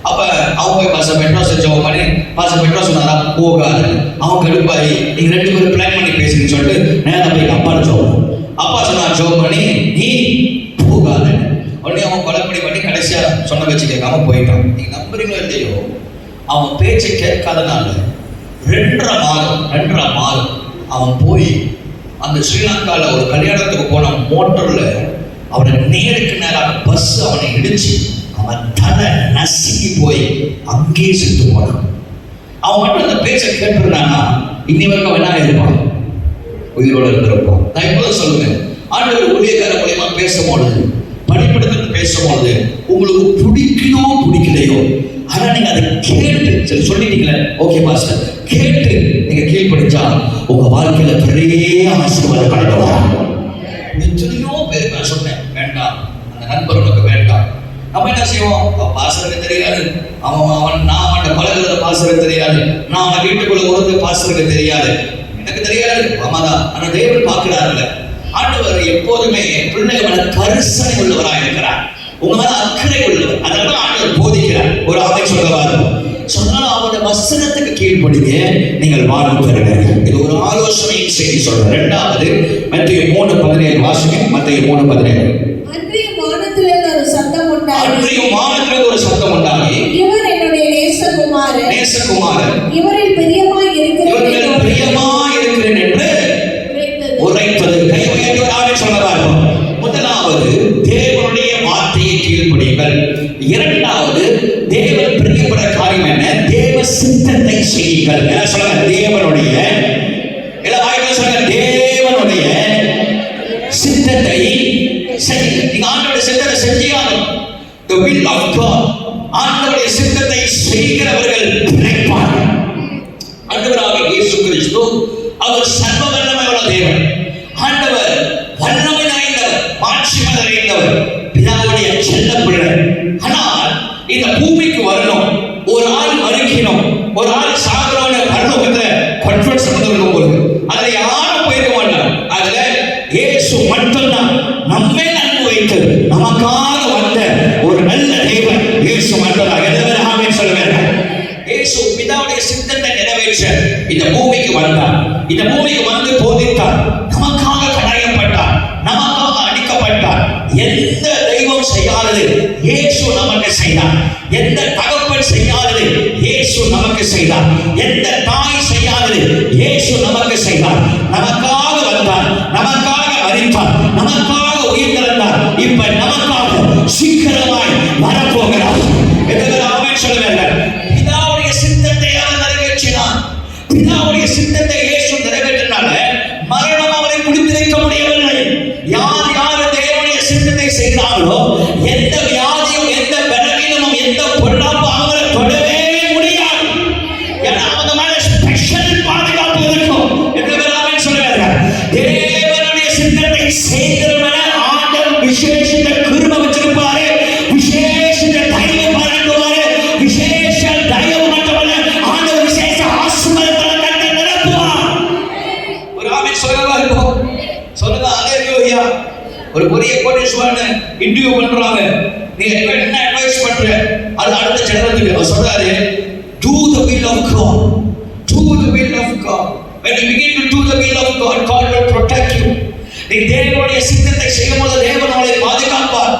அப்போ அவங்க போய் பாஸ்டர் மெட்ரோஸை ஜெபம் பண்ணி பாஸ்டர் மெட்ரோஸ் சொன்னாரா போகாது. அவன் கடுப்பாகி நீங்கள் 2 பேரும் பிளான் பண்ணி பேசுறீங்கன்னு சொல்லிட்டு நேரம் போய் எங்கள் அப்பாட்ட ஜெபம். அப்பா சொன்னார் ஜெபம் பண்ணி நீ போகாது. உடனே அவன் கொலைப்படி பண்ணி கடைசியாக சொன்ன வச்சு கேட்காம போயிட்டான். நீங்கள் நம்புறீங்களோ இல்லையோ, அவன் பேச்சை கேட்காதனால 2.5 மாதம் அவன் போய் அந்த ஸ்ரீலங்காவில் ஒரு கல்யாணத்துக்கு போன மோட்டரில் அவனை நேருக்கு நேராக பஸ் அவனை இடிச்சு அவன் தலை நசுக்கி போய் அங்கேயே செத்து போனான். அவன் மட்டும் அந்த பேச்சை கேட்டுருந்தானா இன்னி வரைக்கும் வேணா இருப்பான், உயிரோடு இருந்திருப்பான். நான் இப்போதான் சொல்லுவேன், ஆண்டவர் ஊழியக்கார மூலியமா பேசும்பொழுது, படிப்படுத்துறது பேசும்பொழுது உங்களுக்கு பிடிக்குதோ பிடிக்கலையோ, ஆனா நீங்க அதை கேட்டு சரி சொல்லிட்டீங்களே ஓகே பாஸ்டர், கேட்டு நீங்க கீழ்படிச்சா உங்க வாழ்க்கையில பெரிய ஆசீர்வாதம் கிடைக்கும். எத்தனையோ பேர் நான் சொன்னேன் வேண்டாம், அந்த நண்பர் உனக்கு வேண்டாம். நம்ம என்ன செய்வோம், பாஸ்டருக்கு தெரியாது, அவன் நான் அவன் பழகுறத பாஸ்டருக்கு தெரியாது, நான் அவன் வீட்டுக்குள்ள ஒரு பாஸ்டருக்கு தெரியாது, எனக்கு தெரியாது. ஆமாதான், ஆனா தேவன் பார்க்கிறாருல்ல. ஆண்டவர் எப்போதுமே பிள்ளைகள் மேல கரிசனை உள்ளவராக இருக்கிறார், உங்க மேல அக்கறை உள்ளவர். அதனால ஆண்டவர் போதிக்கிறார். ஒரு ஆமை சொல்லவா இருக்கும் சொன்னால் அவருடைய வசனத்துக்கு கீழ்ப்படிங்க, நீங்கள் வாழ்வு பெறுவீர்கள். இது ஒரு ஆலோசனையின் செய்தி சொல்றேன். 2வது மத்தேயு 3:17 வாசிங்க. மத்தேயு 3:17. அன்றியும் வானத்திலிருந்து ஒரு சத்தம் உண்டாகி இவர் என்னுடைய நேசகுமாரன், இவரில் பிரியமாய் இருக்கிறேன் என்று உரைத்தது. கை உயர்த்தி ஆமென் சொல்லவா இருக்கும். முதலாவது தேவனுடைய வார்த்தையை கீழ்ப்படியுங்கள். 2வது தேவன் பிரியப்படுற காரியம் என்ன, தேவ சித்தத்தை செய்யுங்கள். என்ன சொல்லுங்க, தேவனுடைய தேவனுடைய சித்தத்தை செய்யுங்கள். நீங்க ஆண்டவருடைய சித்தத்தை செஞ்சியாலும் the will of God, ஆண்டவருடைய சித்தத்தை செய்கிறவர்கள் பிழைப்பார்கள். ஆண்டவராகிய இயேசு கிறிஸ்து அவர் சர்வ வல்லமையுள்ள தேவன். ஆண்டவர் வல்லமை நிறைந்தவர், மாட்சிமை நிறைந்தவர், பிதாவுடைய செல்ல பிள்ளை. ஆனால் இந்த பூமிக்கு வரணும், ஒரு ஆள் மறிக்கணும், ஒரு ஆள் சாகரோட பரலோகத்துல கான்ஃபரன்ஸ் நடக்கும் போது அதுல யாரும் போயிருக்க மாட்டாங்க. அதுல இயேசு மட்டும்தான் நம்மை அன்பு வைத்து நமக்காக வந்த ஒரு நல்ல தேவன். இயேசு மட்டும்தான். ஆமென் சொல்லுங்க. இயேசு பிதாவுடைய சித்தத்தை நிறைவேற்ற இந்த பூமிக்கு வந்தார். இந்த பூமிக்கு வந்து போதித்தார், நமக்காக கடையப்பட்டார், நமக்காக அடிக்கப்பட்டார். எந்த தெய்வம் செய்யாதது இயேசு நமக்கு செய்தார். எந்த தகப்பன் செய்யாதது இயேசு நமக்கு செய்தார். எந்த தாய் செய்யாதது இயேசு நமக்கு செய்தார். நமக்காக வந்தார், நமக்காக மரித்தார், நமக்காக உயிர் திறந்தார். இப்ப நமக்காக சீக்கிரமாய் வரப்போகிறார். ஆமென் சொல்லுங்கள். பிதாவுடைய சித்தத்தை அவர் நிறைவேற்றினார். பிதாவுடைய சித்தத்தை இயேசு நிறைவேற்றினால மரணம் அவரை பிடித்திருக்க முடியவில்லை. யார் யார் தேவனுடைய சித்தத்தை செய்கிறார்களோ எந்த வியாதியும் எந்த பலவீனமும் எந்த பொல்லாப்பும் அவங்களை தொடவே முடியாது. ஏன்னா அவங்க மேல ஸ்பெஷல் பாதுகாப்பு இருக்கும். ஆமென் சொல்லுவார்கள். தேவனுடைய சித்தத்தை செய்கிறவன ஆண்டவர் விசேஷித்த கிருபை வச்சிருப்பாரு, விசேஷித்த தயவு பாராட்டுவாரு, விசேஷ தயவு மட்டுமல்ல ஆண்டவர் விசேஷ ஆசீர்வாதங்களை கட்டி நிரப்புவார். ஒரு ஆமென் சொல்லவா இருக்கும். சொல்லுங்க ஹalleluya. ஒரு பெரிய கோடீஸ்வரனை இன்டர்வியூ பண்றாங்க, நீ என்ன அட்வைஸ் பண்ற, அது அடுத்த ஜெனரேஷனுக்கு அவர் சொல்றாரு, do the will of God, do the will of God. When you begin to do the will of God, God will protect you. நீ தேவனுடைய சித்தத்தை செய்யும்போது தேவன் உங்களை பாதுகாப்பார்,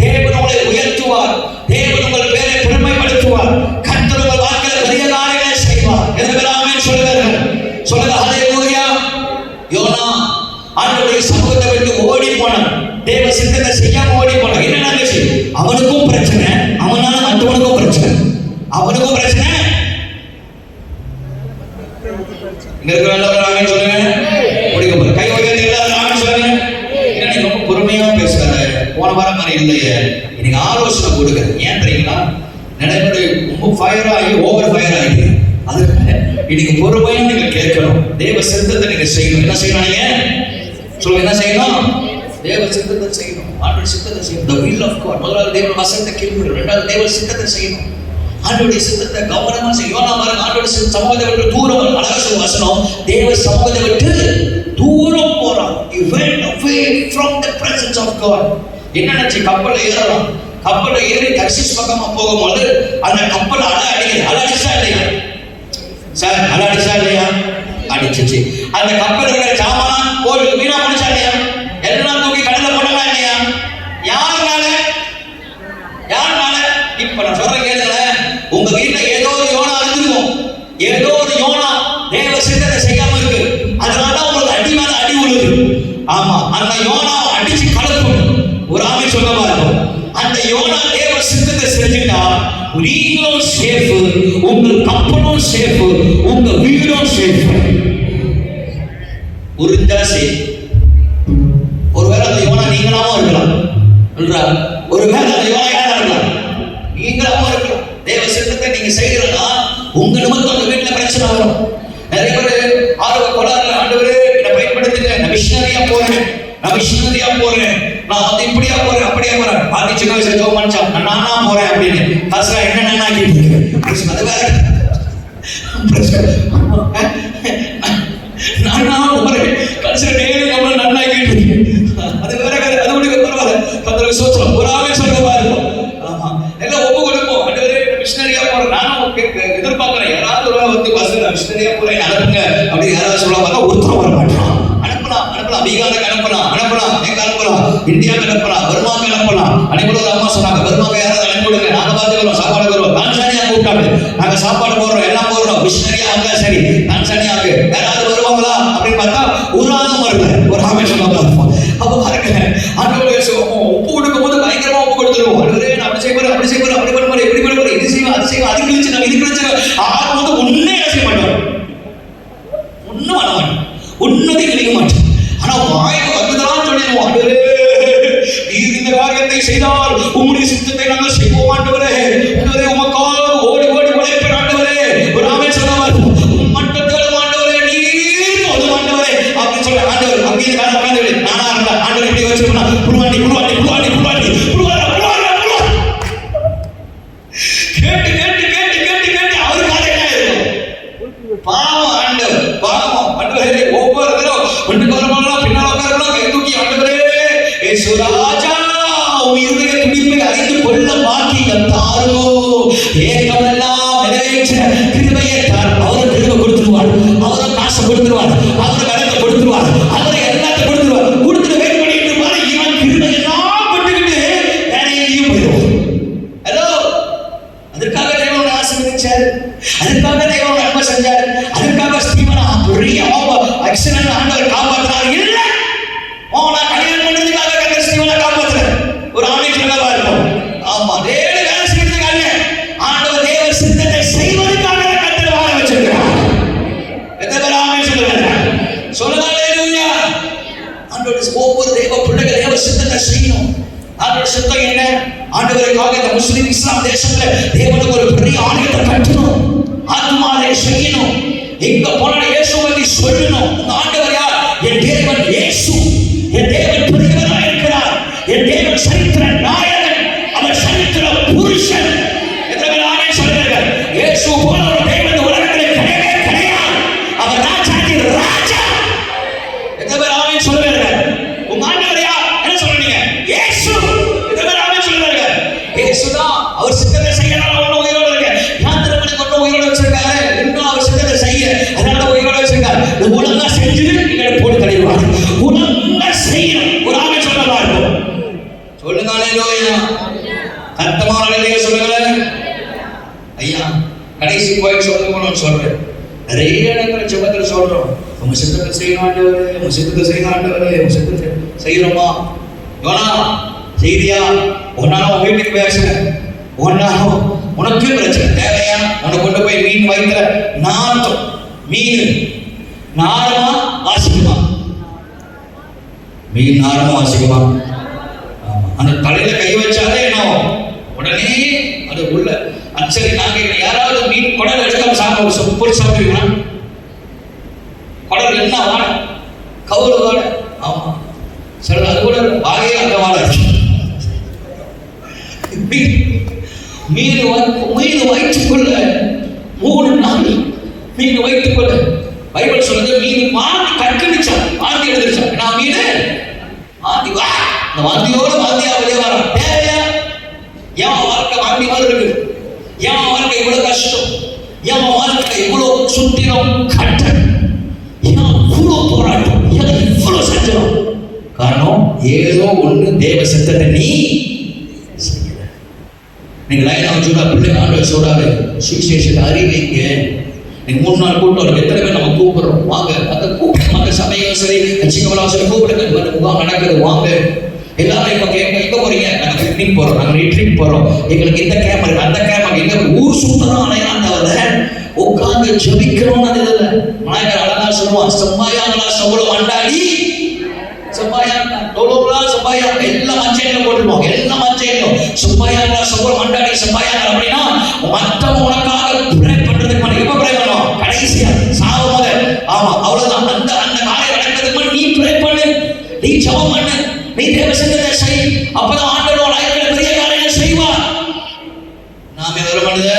தேவன் உங்களை உயர்த்துவார், தேவன் உங்கள் பேரை பெருமைப்படுத்துவார், கர்த்தர் உங்கள் வாழ்க்கையில் பெரிய காரியங்களை செய்வார். ஆமென் சொல்லுங்கள். சொல்லுங்க ஹalleluya. யோனா ஆண்டவருடைய சமூகத்தை விட்டு ஓடி போனான், தேவ சித்தத்தை செய்யாம ஓடி போனான். என்ன நடந்துச்சு? அவனுக்கும் பிரச்சனை, அவனால மற்றவனுக்கும் பிரச்சனை, அவனுக்கும் பிரச்சனை. இங்க இருக்கிற எல்லாரும் ஆமென் சொல்லுங்க. முடிக்க போற கை உயர்த்தி எல்லாரும் ஆமென் சொல்லுங்க. என்ன நீ ரொம்ப பொறுமையா பேசுறாத, போன வாரம் மாதிரி இல்லையே. இன்னைக்கு ஆலோசனை கொடுங்க. ஏன் தெரியுங்களா, நடைமுறை ரொம்ப ஃபயர் ஆகி ஓவர் ஃபயர் ஆகி, அது இன்னைக்கு பொறுமையா நீங்க கேட்கணும். தேவ சித்தத்தை நீங்க செய்யணும். என்ன செய்யணும்? நீங்க சொல்லுங்க, என்ன செய்யணும்? தேவ சித்தத்தை செய்யணும், ஆண்டவர் சித்தத்தை செய்யணும். The will of God. முதலாவது தேவ வசனத்தை கேட்கணும், இரண்டாவது தேவ சித்தத்தை செய்யணும். ஆண்டவருடைய சித்தத்தை கவனமா செய்யும். யோனா பாருங்க, ஆண்டவருடைய சமூகத்தை விட்டு தூரம், அழகா சொல்ல வசனம், தேவ சமூகத்தை விட்டு தூரம் போறான். He went away from the presence of God. என்ன நினைச்சு கப்பல்ல ஏறலாம், கப்பல்ல ஏறி தர்ஷீஸ் பக்கமா போகும்போது அந்த கப்பல் அடிச்சா இல்லையா சார், அடிச்சா இல்லையா? அடிச்சிச்சு. அந்த கப்பல் இருக்கிற சாமான் போய் வீணா போச்சா இல்லையா? எல்லாம் தூக்கி கடல்ல போடலாம் இல்லையா? யாருனால? இப்ப நான் சொல்றேன் கேளுங்களேன். உங்க வீட்டுல ஏதோ ஒரு யோனா இருந்திருக்கும், ஏதோ ஒரு யோனா தேவ சித்தத்தை செய்யாம இருக்கு, அதனால உங்களுக்கு அடி மேல அடி விழுது. ஆமா, அந்த யோனா அடிச்சு கலக்கும். ஒரு ஆமை சொல்லமா இருக்கும். அந்த யோனா தேவ சித்தத்தை செஞ்சுட்டா நீங்களும் சேஃப், உங்க கப்பலும் சேஃப், உங்க வீடும் சேஃப். உறுதியா சேஃப். ஒருவேளை அந்த யோனா நீங்களாவும் இருக்கலாம், ஒருவேளை அந்த யோனா யாரா இருக்கலாம், நீங்களாவும் இருக்கலாம். தேவ சித்தத்தை நீங்க செய்யறதா உங்க நிமித்தம் அந்த வீட்டுல பிரச்சனை வரும். நிறைய பேர் ஆர்வ கொள்ளாத, ஆண்டவரே என்னை பயன்படுத்துங்க, நான் மிஷனரியா போறேன், நான் வந்து இப்படியா போறேன், அப்படியா போறேன். பாதி சின்ன வயசுல ஜோம் பண்ணிச்சா, நான் நானா போறேன் அப்படின்னு. கஷ்டம் என்ன நானா கேட்டு அது வேற. நானா போறேன் கடைசியில டெய்லி நம்மள நன்னா கேட்டு அது வேற. அது கூட பரவாயில்ல, கத்தரை சோச்சலாம். ஒரு ஆவே சொல்றதா இருக்கும். ஆமா, எல்லாம் ஒப்பு கொடுப்போம். ஆண்டவரே மிஷனரியா போறேன், நானும் எதிர்பார்க்கிறேன். யாராவது ஒரு வந்து பஸ்ல மிஷனரியா போறேன் அனுப்புங்க அப்படி யாராவது சொல்ல பார்த்தா ஒருத்தர் வர மாட்டான். அனுப்பலாம், பீகாருக்கு அனுப்பலாம், எங்க அனுப்பலாம், இந்தியாவுக்கு அனுப்பலாம், பர்மாவுக்கு அனுப்பலாம். அனைவரும் ஒரு அம்மா சொன்னாங்க, பர்மாவுக்கு யாராவது அனுப்பிவிடுங்க, நாங்க பார்த்துக்கிறோம், சாப்பாடு வருவோம். தான்சானியா கூப்பிட்டாங்க, நாங்க சாப்பாடு போடுறோம், எல்லாம் போடுறோம், மிஷனரியா அங்க சரி தான்சானியாவுக்கு யாராவது வருவாங்களா அப்படின்னு பார்த்தா ஒரு ஆளும் வரல. ஒரு ஆமை சொன்னாங்க. அப்ப பாருங்க, ஆண்டவருடைய உப்பு கொடுக்கும் போது பயங்கரமா உப்பு கொடுத்துருவோம். அப்படி செய்ய போறேன், அப்படி பண்ண போறேன், இப்படி பண்ண போறேன், இது செய்வேன், அது செய்வேன், அது கிழிச்சு நான் இது கிழிச்சு ஆறு வந்து ஒன்னே செய்ய மாட்டோம், ஒன்னும் பண்ண மாட்டோம், ஒன்னதை கிழிக்க மாட்டோம். ஆனா வாய்க்கு வந்துதான் சொல்லிடுவோம், ஆண்டவரே நீர் இந்த காரியத்தை செய்தால் உம்முடைய சித்தத்தை நாங்கள் செய்வோம் ஆண்டவரே, உமக்காக ஓடி உழைப்பேன் ஆண்டவரே. ஒரு ஆமென் சொல்லுவார். மட்டும் தேடும் ஆண்டவரே, நீர் போதும் ஆண்டவரே அப்படின்னு சொல்ல. ஆண்டவர் அங்கே உட்கார்ந்து நானா இருந்தா ஆண்டவர் இப்படி வச்சிருப்பா, புழுவாண்டி கேட்டு அவருக்காக என்ன இருக்கும்? பாவம் ஆண்டவர், பாவம் ஆண்டவரே. ஒவ்வொரு தடவை ஒன்றுக்கு வரமாடலாம், பின்னால் உட்காரலாம், கை தூக்கி ஆண்டவரே ஏசு ராஜா உன் இருதய துடிப்பை அறிந்து கொள்ள பாக்கியம் தாரோ, ஏக்கமெல்லாம் நிறைவேற்ற கிருபையை தார். அவரும் கிருபை கொடுத்துருவார், அவரும் காசை கொடுத்துருவார், அவரும் கரத்தை கொடுத்துருவார், அவரை எல்லாத்தையும் கொடுத்துட்டு வெயிட் பண்ணிட்டு இருப்பாரு. இவன் கிருபை எல்லாம் பட்டுக்கிட்டு வேற எங்கேயும் போயிடுவோம். ஹலோ, அதற்காக தேவன் ஆசீர்வதிச்சார், அதுக்காக தேவன் நன்மை செஞ்சார், அதுக்காக ஸ்டீவன் பெரிய ஆக்சிடென்ட் ஆண்டவர் காப்பாற்றினார். இல்லை, நான் கல்யாணம் பண்ணதுக்காக கர்த்தர் ஸ்டீவனை காப்பாற்றுறார். ஒரு ஆணை சொல்லவா இருக்கும். ஆமா, வேலை செய்யறதுக்காக ஆண்டவர் தேவ சித்தத்தை செய்வதற்காக கர்த்தர் வாழ வச்சிருக்கிறார். எத்தனை பேர் ஆமென் சொல்லுங்க? சொல்லுங்க ஹல்லேலூயா. ஆண்டவர் ஒவ்வொரு தேவ பிள்ளைகள் தேவ சித்தத்தை செய்யணும். ஆண்டவர் சித்தம் என்ன? ஆண்டவருக்காக இந்த முஸ்லிம் இஸ்லாம் தேசத்துல தேவனுக்கு ஒரு பெரிய ஆலயத்தை கட்டணும், ஆத்மாவை செய்யணும், எங்க போன இயேசுவை பற்றி சொல்லணும். ஆண்டவர் யார்? என் தேவன் இயேசு. என் தேவன் பெரியவராக இருக்கிறார். என் தேவன் சரித்திர நாயகன், அவர் சரித்திர புருஷன். எத்தனை பேர் ஆமென் சொல்லுங்க? இயேசு போல ஒரு தேவன் உலகத்தில் கிடையவே கிடையாது. அவர் ராஜாதி ராஜா. எத்தனை பேர் ஆமென் சொல்லுங்க? உங்க ஆண்டவர் யார்? என்ன சொல்றீங்க? இயேசு. எத்தனை பேர் ஆமென் சொல்லுங்க? இயேசுதான். அவர் சித்தத்தை செய்யலாம். ஒன்னும் உயிரோடு இருக்க யாத்திரமனை கொண்டு உயிரோடு வச்சிருக்காரு. இன்னும் அவர் சித்தத்தை செய்ய அதனால உயிரோடு வச்சிருக்காரு. ஒழுங்கா செஞ்சு எங்களை போட்டு தள்ளிடுவார். ஒழுங்கா செய்யணும். ஒரு ஆமென் சொல்லவா இருக்கும்? சொல்லுங்க ஹல்லேலூயா. சத்தமான ஹல்லேலூயா சொல்லுங்களேன். ஐயா, கடைசி போய் சொல்லணும்னு சொல்றேன். நிறைய இடங்கள் ஜெபத்தில் சொல்றோம், உங்க சித்தத்தை செய்யணும் ஆண்டவரே, உங்க சித்தத்தை செய்யணும் ஆண்டவரே, உங்க சித்தத்தை செய்யறோமா? யோனா செய்தியா? ஒன்னாலும் உன் வீட்டுக்கு பேசுறேன், ஒன்னாலும் உனக்கு பிரச்சனை தேவையா? உனக்கு கொண்டு போய் மீன் வைக்கிற நாத்தம், மீன் நாரமா வாசிக்குமா? மீன் நாரமா வாசிக்குமா? அந்த தலையில கை வச்சாலே என்ன உடனே அது உள்ள சரி. நாங்க யாராவது மீன் குடல் எடுக்காம சாப்பிட பொறிச்சு சாப்பிடுவீங்களா? குடல் என்ன வாட, கவுல வாட. ஆமா, சரி, அது கூட வாகையே அந்த வாட. மீன் வயிற்றுக்குள்ள 3 நாள் மீன் வயிற்றுக்குள்ள பைபிள் சொல்லுது மீன் வாந்தி கற்கடிச்சான், வாந்தி எடுத்துருச்சான். நான் மீன் வாந்தி வா அந்த வாந்தியோட வாந்தியா வெளியே வர தேவையா? ஏன் வாழ்க்கை வாந்தி மாதிரி இருக்கு? ஏன் வாழ்க்கை இவ்வளவு கஷ்டம்? ஏன் வாழ்க்கை இவ்வளவு சுத்திரம் கட்டம்? ஏன் இவ்வளவு போராட்டம்? ஏன் இவ்வளவு சஞ்சலம்? காரணம் ஏதோ ஒண்ணு தேவ சித்தத்தை நீ செய்யல. நீங்க லைனா சொல்றா பிள்ளைங்க ஆண்டவர் சொல்றாரு சுவிசேஷத்தை அறிவிங்க. நீங்க 3 நாள் கூட்டம் எத்தனை பேர் நம்ம கூப்பிடுறோம்? வாங்க அந்த கூப்பிட்டு சமயம் சரி சிங்கவெல்லாம் சரி கூப்பிடுங்க, முகாம் நடக்குது வாங்க. எல்லாரும் இப்ப எங்க போறீங்க? நாங்க பிக்னிக் போறோம், நாங்க ரிட்ரீட் போறோம், எங்களுக்கு இந்த கேம்ப் இருக்கு அந்த கேம்ப் எங்க ஊர் சுத்தணும் அலையாண்டவரை உட்கார்ந்து ஜெபிக்கணும்னு அது இல்லை. நாயகர் அழகா சொல்லுவான், செம்மாயாங்களா சவுளம் அண்டாடி செம்மாயாங்களா தொழுவா செம்மாயா எல்லாம் மஞ்சையில போட்டுருவோம், எல்லாம் மஞ்சையிலும் செம்மாயாங்களா சவுளம் அண்டாடி செம்மாயாங்களா அப்படின்னா மத்தவங்க உனக்காக ப்ரே பண்றதுக்கு முன்னாடி எப்ப ப்ரே பண்ணுவோம்? கடைசியா சாவு முதல். ஆமா அவ்வளவுதான். அந்த அந்த காரியம் நடக்கிறதுக்கு முன்னாடி நீ ப்ரே பண்ணு, நீ ஜெபம் பண்ணு, நீ தேவ சித்தத்தை செய். அப்பதான் ஆண்டவர் லைஃப்ல பெரிய காரியங்களை செய்வார். நாம எவ்வளவு பண்ணுது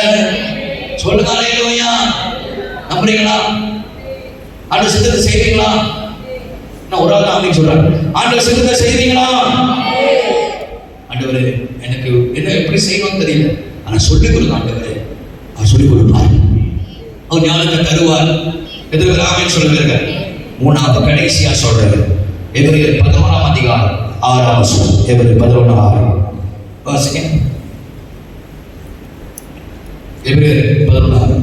சொல்லுங்க அல்லேலூயா. நம்புறீங்களா? ஆண்டவர் சித்தத்தை செய்வீங்களா? நான் ஒரு ஆள் ஆமென் சொல்றேன். ஆண்டவர் சித்தத்தை செய்வீங்களா? ஆண்டவரே எனக்கு என்ன எப்படி செய்யணும்னு தெரியல, ஆனா சொல்லிக் கொடுங்க ஆண்டவரே. அவர் சொல்லிக் கொடுப்பார், அவர் ஞானத்தை தருவார். எதிர்க்கிற ஆமென் சொல்லுங்க. 3வது கடைசியா சொல்றது எபிரேயர் 11ஆம் அதிகாரம் 6ஆம் வசனம். எபிரேயர் 11:6 வாசிங்க. எபிரேயர் 11:6.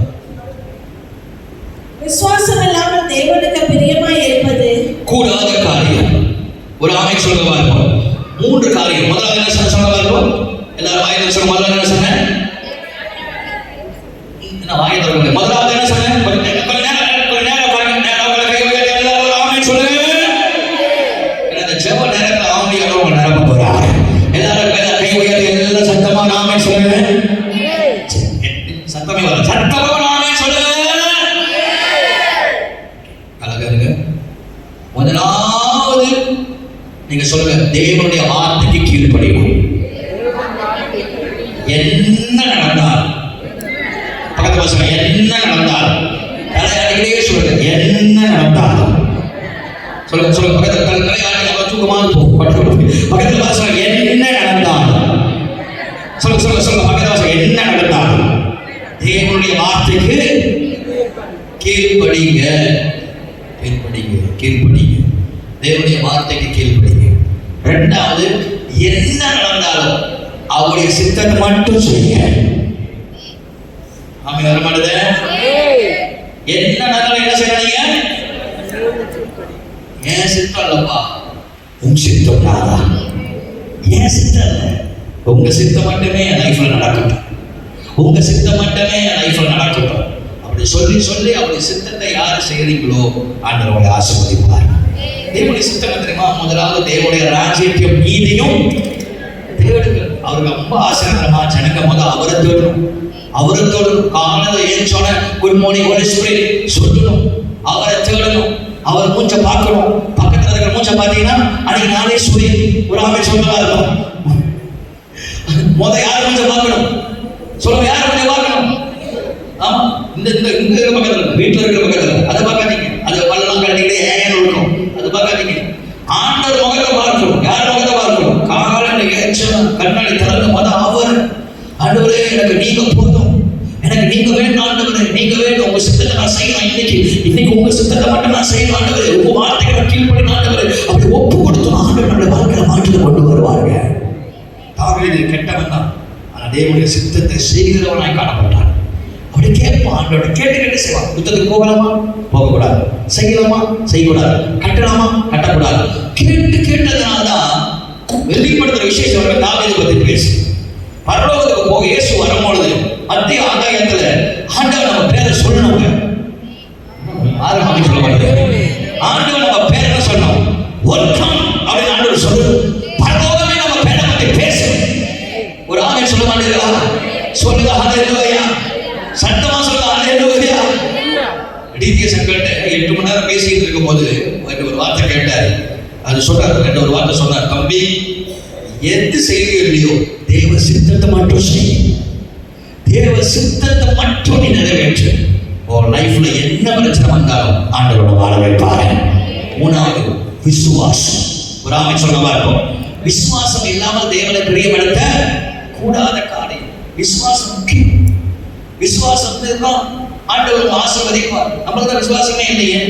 விசுவாசம் இல்லாமல் தேவனுக்கு பிரியமாய் இருப்பது கூடாத காரியம். ஒரு ஆமென் சொல்லுங்க பார்ப்போம். 3 காரியம். முதல்ல என்ன சொல்லுங்க பார்ப்போம். எல்லாரும் வாயில சொல்லுங்க. முதல்ல என்ன சொன்னேன்? என்ன வாயில சொல்லுங்க. முதல்ல என்ன சொன்னேன்? கொஞ்ச நேரம் கை வைக்க எல்லாரும் ஆமென் சொல்லுங்க. இந்த ஜெப நேரத்துல ஆவியானவர் நிரப்ப போறார். எல்லாரும் கை வைக்க எல்லாம் சத்தமா ஆமென் சொல்லுங்க. சத்தமே வர சத்தமா ஆமென் சொல்லுங்க. அழகா முதலாவது நீங்க சொல்லுங்க, தேவனுடைய வார்த்தைக்கு கீழ்ப்படியும். என்ன நடந்தால் பக்கத்து பசங்க என்ன நடந்தால் தலையாடிக்கிட்டே சொல்லுங்க. என்ன நடந்தால் சொல்லுங்க சொல்லுங்க. பக்கத்துல தலையாடி தூக்கமா இருக்கும். பக்கத்துல பசங்க என்ன நடந்தால் சொல்லுங்க சொல்லுங்க சொல்லுங்க. பக்கத்துல பசங்க என்ன நடந்தால் தேவனுடைய வார்த்தைக்கு கீழ்ப்படிங்க. கீழ்ப்படிங்க கீழ்ப்படிங்க. தேவனுடைய வார்த்தைக்கு கீழ்ப்படிங்க. 2வது என்ன நடந்தாலும் அவருடைய சித்தத்தை மட்டும் செய்யுங்க. ஆமென். வர மாட்டேது. என்ன நடந்தாலும் என்ன செய்யறீங்க? ஏன் சித்தம் இல்லப்பா, உங்க சித்தம் நாதா. ஏன் சித்தம் இல்லை, உங்க சித்தம் மட்டுமே என் லைஃப்ல நடக்கட்டும், உங்க சித்தம் மட்டுமே என் லைஃப்ல நடக்கட்டும். அப்படி சொல்லி சொல்லி அவருடைய சித்தத்தை யார் செய்யறீங்களோ ஆண்டவர் உங்களை ஆசீர்வதிப்பார். தேவனுடைய சித்தம் தெரியுமா? முதலாவது தேவனுடைய ராஜ்யத்தையும் நீதியும் தேடுங்க. அவருக்கு ரொம்ப ஆசீர்வாதமா ஜனங்க அவரை தேடணும், அவரை தேடணும். காலையில ஏஞ்சோன குட் மார்னிங் ஹோலி ஸ்பிரிட் சொல்லணும், அவரை தேடணும், அவர் மூஞ்ச பார்க்கணும். பக்கத்துல இருக்கிற மூஞ்ச பார்த்தீங்கன்னா அன்னைக்கு நாளே சூரிய ஒரு ஆமென் சொந்தமா இருக்கும். யார் மூஞ்ச பார்க்கணும் சொல்லுங்க, யார் மூஞ்ச பார்க்கணும்? ஆமா, இந்த இங்க இருக்க பக்கத்துல வீட்டுல இருக்கிற பக்கத்துல அதை பார்க்காதீங்க. அது பல்லெல்லாம் கட்டிக்கிட்டே ஏன்னு இருக்கும், அது பார்க்காதீங்க. ஆண்டவர் முகத்தை பார்க்கணும். யார் முகத்தை பார்க்கணும்? காலையில ஏச்சன கண்ணாடி திறந்து அவர் ஆண்டவரே எனக்கு நீங்க போதும், எனக்கு நீங்க வேணும் ஆண்டவரே, நீங்க வேணும். உங்க சித்தத்தை நான் செய்யணும். இன்னைக்கு உங்க சித்தத்தை மட்டும் நான் செய்யணும் ஆண்டவரே, உங்க வார்த்தைகளை கீழ்ப்படி ஆண்டவரே. அப்படி ஒப்பு கொடுத்தோம் ஆண்டவர் நம்முடைய வாழ்க்கையில மாற்றத்தை கொண்டு வருவாங்க. தாவீது கெட்டவன் தான், ஆனா தேவனுடைய சித்தத்தை செய்கிறவனாய் காணப்பட்டான். அப்படி கேட்பான் ஆண்டவரை, கேட்டு செய்வான். யுத்தத்துக்கு போகலாமா போகக்கூடாது, செய்யலாமா செய்யக்கூடாது, கட்டலாமா கட்டக்கூடாது. கேட்டதுனால்தான் வெளிப்படுத்துற விசேஷம் தாவீதை பத்தி பேசு. பரலோகத்துக்கு போக இயேசு வரும்பொழுது மத்திய ஆகாயத்துல ஆண்டவர் நம்ம பேரை சொல்லணுங்க. ஆரம்பி சொல்ல மாட்டேன். ஆண்டவர் நம்ம பேரை என்ன சொல்லணும்? ஒருத்தம் அப்படின்னு ஆண்டவர் சொல்லணும். பரலோகமே நம்ம பேரை பத்தி பேசு. ஒரு ஆமென் சொல்ல மாட்டேங்களா? சொல்லுங்க ஹல்லேலூயா. சத்தமா சொல்லுங்க ஹல்லேலூயா. டிடிஎஸ் சங்கள்கிட்ட 8 மணி நேரம் பேசிட்டு இருக்கும் போது ஒரு வார்த்தை கேட்டாரு. அது சொல்றாரு, ஒரு வார்த்தை சொன்னார், தம்பி எது செய்யலையோ தேவ சித்தத்தை மட்டும் செய். தேவ சித்தத்தை மட்டும் நீ நிறைவேற்று. உன் லைஃப்ல என்ன பிரச்சனை வந்தாலும் ஆண்டவரோட வாழ வைப்பாரு. மூணாவது விசுவாசம். ஒரு ஆமென் சொல்லுங்க பார்ப்போம். விசுவாசம் இல்லாமல் தேவனை பிரியப்படுத்த கூடாத காரியம். விசுவாசம் முக்கியம். விசுவாசம் தான் ஆண்டவர் ஆசீர்வதிப்பார். நம்மளுக்கு தான் விசுவாசமே இல்லையே.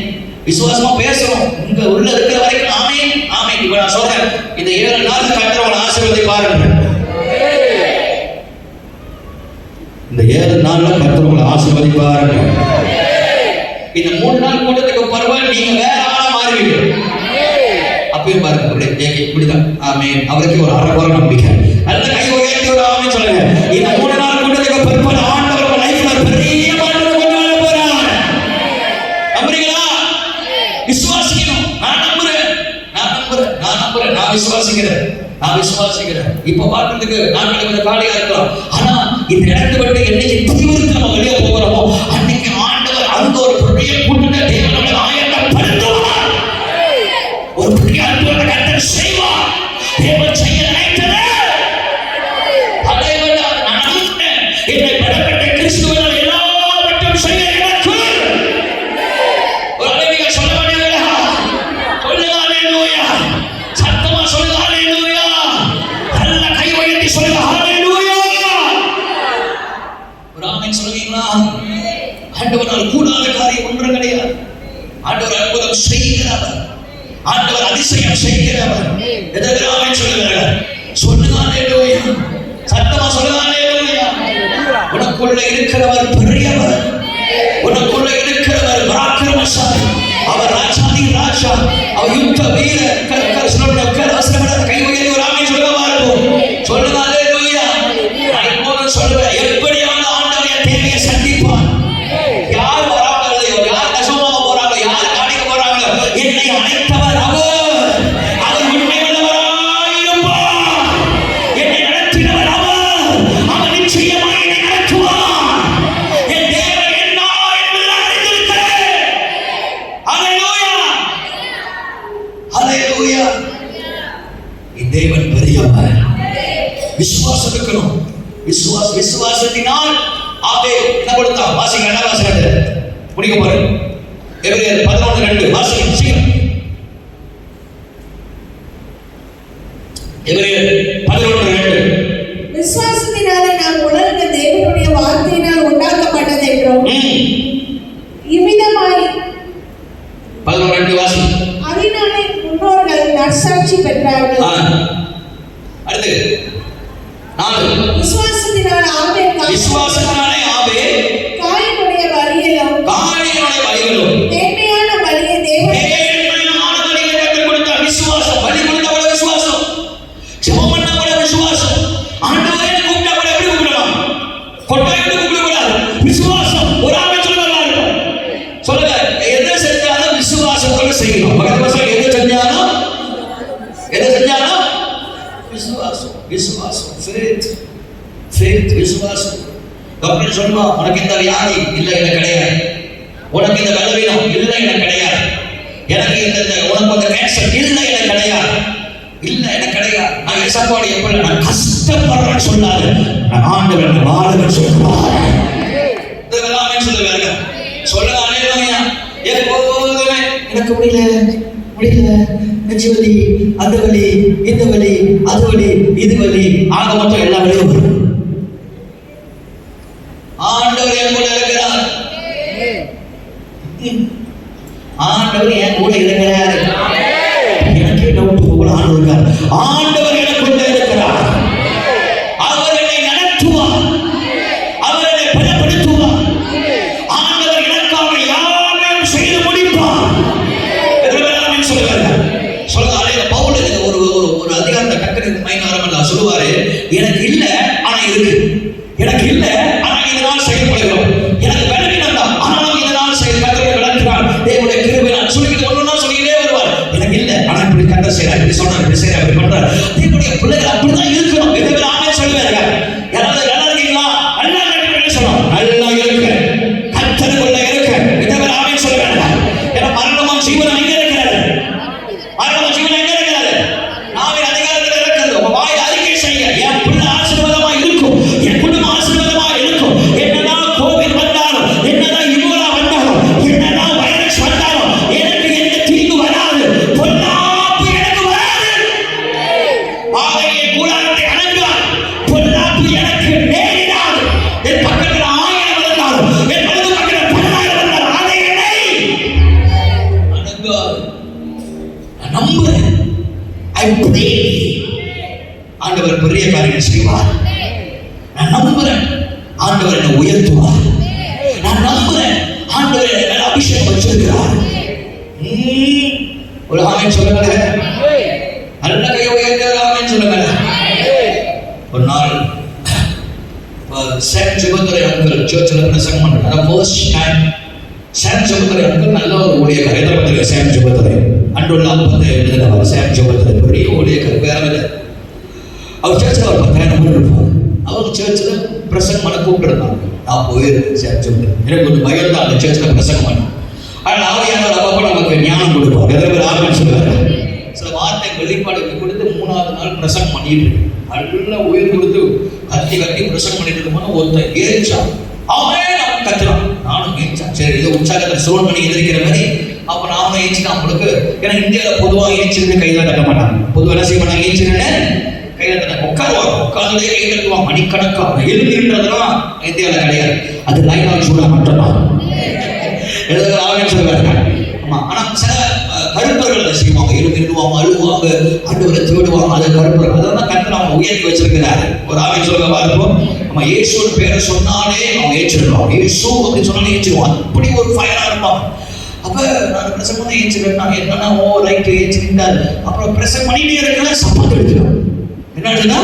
விசுவாசமா பேசுறோம், உங்க உள்ள இருக்கிற வரைக்கும் ஆமென் ஆமென். இப்ப நான் சொல்றேன், இந்த 7 நாள் கர்த்தர் உங்களை ஆசீர்வதிப்பார். இந்த 7 நாள்ல கர்த்தர் உங்களை ஆசீர்வதிப்பார். இந்த 3 நாள் கூட்டத்துக்கு பரவாயில்ல, நீங்க வேற ஆளா மாறுவீங்க. அப்பயும் பாருங்க, இப்படிதான் ஆமென். அவருக்கு ஒரு அறகுறை நம்பிக்கை. நல்ல கை உயர்த்தி ஒரு ஆமென் சொல்லுங்க. இந்த 3 நாள் கூட்டத்துக்கு பரவாயில்ல, ஆண்டவர் உங்க லைஃப்ல பெரிய மாற்றத்தை கொண்டு வர போறார். நம்புறீங்களா? விசுவாசிக்கணும். நான் நம்புறேன். நான் விசுவாசிக்கிறேன். இப்ப பார்க்கிறதுக்கு நாங்கள் கொஞ்சம் காலியா இருக்கலாம். ஆனா இந்த இடத்தை விட்டு என்னைக்கு தீவிரத்தில் நம்ம வெளியே போகிறோமோ அன்னைக்கு ஆண்டவர் அந்த ஒரு பெரிய கூட்டத்தை தேவன் நம்மளை ஆயத்தப்படுத்துவார். ஒரு பெரிய அற்புதத்தை கர்த்தர் செய்வார். தேவன் செய்ய நினைத்தது அதை விட நான் நம்புகிறேன். என்னை பெறப்பட்ட கிறிஸ்துவினால் எல்லாவற்றையும் செய்ய எனக்கு ஒரு அலைவியா சொல்ல வேண்டியது. சொல்லுங்க அல்லேலூயா. சத்தமா சொல்லுங்க அல்லேலூயா. நல்ல கை உயர்த்தி சொல்லுங்க அல்லேலூயா. ஒரு ஆமென் சொல்லுவீங்களா? ஆண்டவரால் கூடாத காரியம் ஒன்றும் கிடையாது. ஆண்டவர் அற்புதம் செய்கிறவர். ஆண்டவர் அதிசயம் செய்கிறவர். எதற்கு ஆமென் சொல்லுங்க? சொல்லுங்க அல்லேலூயா. சத்தமா சொல்லுங்க அல்லேலூயா. உனக்குள்ள இருக்கிறவர் பெரியவர். உனக்குள்ள இருக்கிறவர் பராக்கிரமசாலி. அவர் ராஜாதி ராஜா. அவர் யுத்த வீரர். கர்த்தர் சொல்லுங்க, அவசரப்படாத கை உயர்த்தி ஒரு ஆமென் சொல்லுங்க பாருங்க. சொல்லுங்க அல்லேலூயா. நான் இப்போது சொல்லுவேன், எப்படியான ஆண்டவர் என் தேவையை சந்திப்பார். யார் வராங்க இல்லையோ, யார் தசமமாக போறாங்க, யார் காணிக்க போறாங்க, என்னை அழைத்தவர் அவர். அவர் உண்மை உள்ளவராயிருப்பார். என்னை நடத்தினவர் அவர். அவர் நிச்சயமாக என்னை நடத்துவார். என் தேவன் என்ன என்பதை அறிந்திருக்கிறேன். அல்லேலூயா. அல்லேலூயா. என் தேவன் பெரியவர். விசுவாசம் இருக்கணும். விசுவாசத்தினால் ஆபேல் என்ன கொடுத்தான்? வாசிங்க, என்ன வாசிங்க? முடிக்க போறேன். எபிரேயர் 11:2 வாசிங்க சீக்கிரம். எபிரேயர் 11:2. விசுவாசத்தினாலே நாம் உலக தேவனுடைய வார்த்தையினால் உண்டாக்கப்பட்டது என்றும் இவ்விதமாய் 11:2 வாசிங்க. அதனாலே முன்னோர்கள் நற்சாட்சி பெற்றார்கள். அடுத்து 4. விசுவாசத்தினாலே ஆபேல் காயினுடைய பலியிலும் தேவையான பலியை தேவன் கற்றுக் கொடுத்தார். விசுவாசம். பலி கொடுத்தா கூட விசுவாசம். ஜெபம் பண்ணா கூட விசுவாசம். ஆண்டவரே கூப்பிட்டா கூட எப்படி கூப்பிடலாம்? கொட்டாயிட்டு கூப்பிடக்கூடாது. விசுவாசம். ஒரு ஆமென் சொல்லுங்க எல்லாரும். சொல்லுங்க, எதை செஞ்சாலும் விசுவாசத்தோட செய்யணும். பக்கத்து பசங்க எதை செஞ்சாலும் விசுவாசம். faith விசுவாசம். டாக்டர் சொல்லுவா, உனக்கு இந்த வியாதி இல்லை, எனக்கு கிடையாது. உனக்கு இந்த பலவீனம் இல்லை, எனக்கு கிடையாது. எனக்கு இந்த உனக்கு அந்த கேன்சர் இல்லை, எனக்கு கிடையாது. நான் எசப்பாடு எப்படி நான் கஷ்டப்படுறேன்னு சொல்லாது. நான் ஆண்டவன் வாழவன் சொல்லுவார். இதெல்லாமே சொல்லுவாங்க. சொல்லுங்க அல்லேலூயா. எப்போதுமே எனக்கு முடியல, நெஞ்சு வலி, அந்த வலி, இந்த வலி, அது வலி, இது வலி, ஆக மொத்தம் எல்லா வழியும் வரும். ஆண்டவர் என் கூட இருக்கிறார். ஆண்டவர் என் கூட இருக்கிறார். எனக்கே டவுட் போல ஆண்டவர் இருக்கார். ஆண்டவர் எனக்குள்ள இருக்கிறார். அவர் என்னை நடத்துவார். அவர் என்னை பலப்படுத்துவார். ஆண்டவர் எனக்காக யாவையும் செய்து முடிப்பார். எதிர்வேளாண்மை சொல்லுவார்கள். சொல்லுங்க அலையில பவுல் ஒரு அதிகாரத்தை டக்குனு மைண்ட் வரமல்ல சொல்லுவாரு, எனக்கு இல்லை ஆனா இருக்கு. எனக்கு இல்லை ஆனா இதனால் செயல்படுகிறோம். எனக்கு பலவீனம் தான் ஆனாலும் இதனால் கர்த்தரை விளக்குகிறார். தேவனுடைய கிருபை நான் சொல்லிக்கிட்டு ஒண்ணுன்னா சொல்லிக்கிட்டே வருவார். எனக்கு இல்லை ஆனா இப்படி கர்த்தர் செய்யறார், இப்படி சொல்றார், இப்படி செய்யறார், இப்படி பண்றார். தேவனுடைய பிள்ளைகள் அப்படிதான் இருக்கணும். எதிர்வேளை ஆமென் சொல்லுவாங்க. யாராவது நல்லா இருக்கீங்களா? நல்லா இருக்கீங்கன்னு சொல்லணும். நல்லா இருக்கு, கர்த்தருக்குள்ள இருக்கு. எதிர்வேளை ஆமென் சொல்லுவாங்க. ஏன்னா மரணமும் ஜீவனும் எங்க இருக்கிறது? மரணமும் ஜீவனும் எங்க இருக்கிறது? நாவின் அதிகாரத்தில் இருக்கிறது. உங்க வாய் அறிக்கை செய்ய, என் பிள்ளை ஆசீர்வாதமா இருக்கும், என் குடும்பம் ஆசீர்வாதமா இருக்கும், நான் நம்புறேன். I pray. ஆண்டவர் பெரிய காரியம் செய்வார். நான் நம்புறேன் ஆண்டவர் என்னை உயர்த்துவார். நான் நம்புறேன் ஆண்டவர் என்னை மேல அபிஷேகம் வச்சிருக்கிறார். ஒரு ஆமென் சொல்லுங்க. நல்ல கையை உயர்த்த ஆமென் சொல்லுங்க. ஒரு நாள் சாம் ஜெபத்துரை அங்கிள் சர்ச்சில் பிரசங்கம் பண்றாரு. ஃபர்ஸ்ட் டைம் சாம் ஜெபத்துரை அங்கிள் நல்ல ஒரு ஊழியக்காரர். ஹைதராபாத்ல சாம் ஜெபத்துரை அன்றுள்ள அப்பத்தை எழுதினவர். சாம் ஜெபத்துரை பெரிய ஊழியக்காரர், பேரவில்லை. அவர் சர்ச்சில் ஒரு 10,000 பேர் இருப்பாங்க. அவங்க சர்ச்சில் பிரசங்கம் பண்ண கூப்பிட்டுருந்தாங்க. நான் போயிருக்கேன் சாம் ஜெபத்துரை. எனக்கு கொஞ்சம் பயம் தான் அந்த சர்ச்சில் பிரசங்கம் பண்ண. ஆனால் ஆவியானவர் அப்பப்போ நமக்கு ஞானம் கொடுப்பார். எத்தனை பேர் ஆமென் சொல்லுவாங்க. சில வார்த்தை வெளிப்பாடு கொடுத்து 3வது நாள் பிரசங்கம் பண்ணிட்டு இருக்கு. நல்ல உயிர் கொடுத்து கத்தி கத்தி பிரசங்கம் பண்ணிட்டு இருக்கும்போது ஒருத்தன் ஏறிச்சான். அவன் கத்துறான். நானும் ஏறிச்சான். சரி, ஏதோ உற்சாகத்தில் சோழன் பண்ணி எதிர்க்கிற மாதிரி. அப்போ நானும் ஏஞ்சினா அவங்களுக்கு, ஏன்னா இந்தியாவில் பொதுவாக ஏஞ்சிருந்து கையில் தட்ட மாட்டாங்க. பொதுவாக என்ன செய்ய மாட்டாங்க, ஏஞ்சிருன்னு கையில் தட்ட உட்காருவாங்க. உட்காந்துலேயே கை தட்டுவாங்க மணிக்கணக்காக. எழுந்திருக்கிறதுலாம் இந்தியாவில் கிடையாது. அது லைனாக சூழ மட்டும்தான். எழுதுகிற ஆளுன்னு சொல்லுவாங்க. ஆமா, ஆனால் சில கருப்பர்கள் அதை செய்வாங்க. எழுந்துடுவாங்க, அழுவாங்க, ஆண்டவரை தேடுவாங்க. அது கருப்பர்கள். அதெல்லாம் கர்த்தர் அவங்க உயர்த்தி வச்சிருக்கிறாரு. ஒரு ஆவின்னு சொல்லுங்க பாருப்போம். நம்ம இயேசுன்னு பேரை சொன்னாலே அவங்க ஏற்றிடுவாங்க. இயேசு அப்படின்னு சொன்னாலே ஏற்றிடுவாங்க. அப்படி ஒரு ஃபயரா இருப்பாங்க. அப்ப நான் பிரசங்கம் பண்ண ஏற்றிருக்கேன். என்னன்னா ஓ ரைட்டு ஏற்றிருந்தாரு. அப்புறம் பிரசங்கம் பண்ணிட்டே இருக்கிறேன், சப்பாத்து எடுத்துக்கலாம். என்ன எடுத்துனா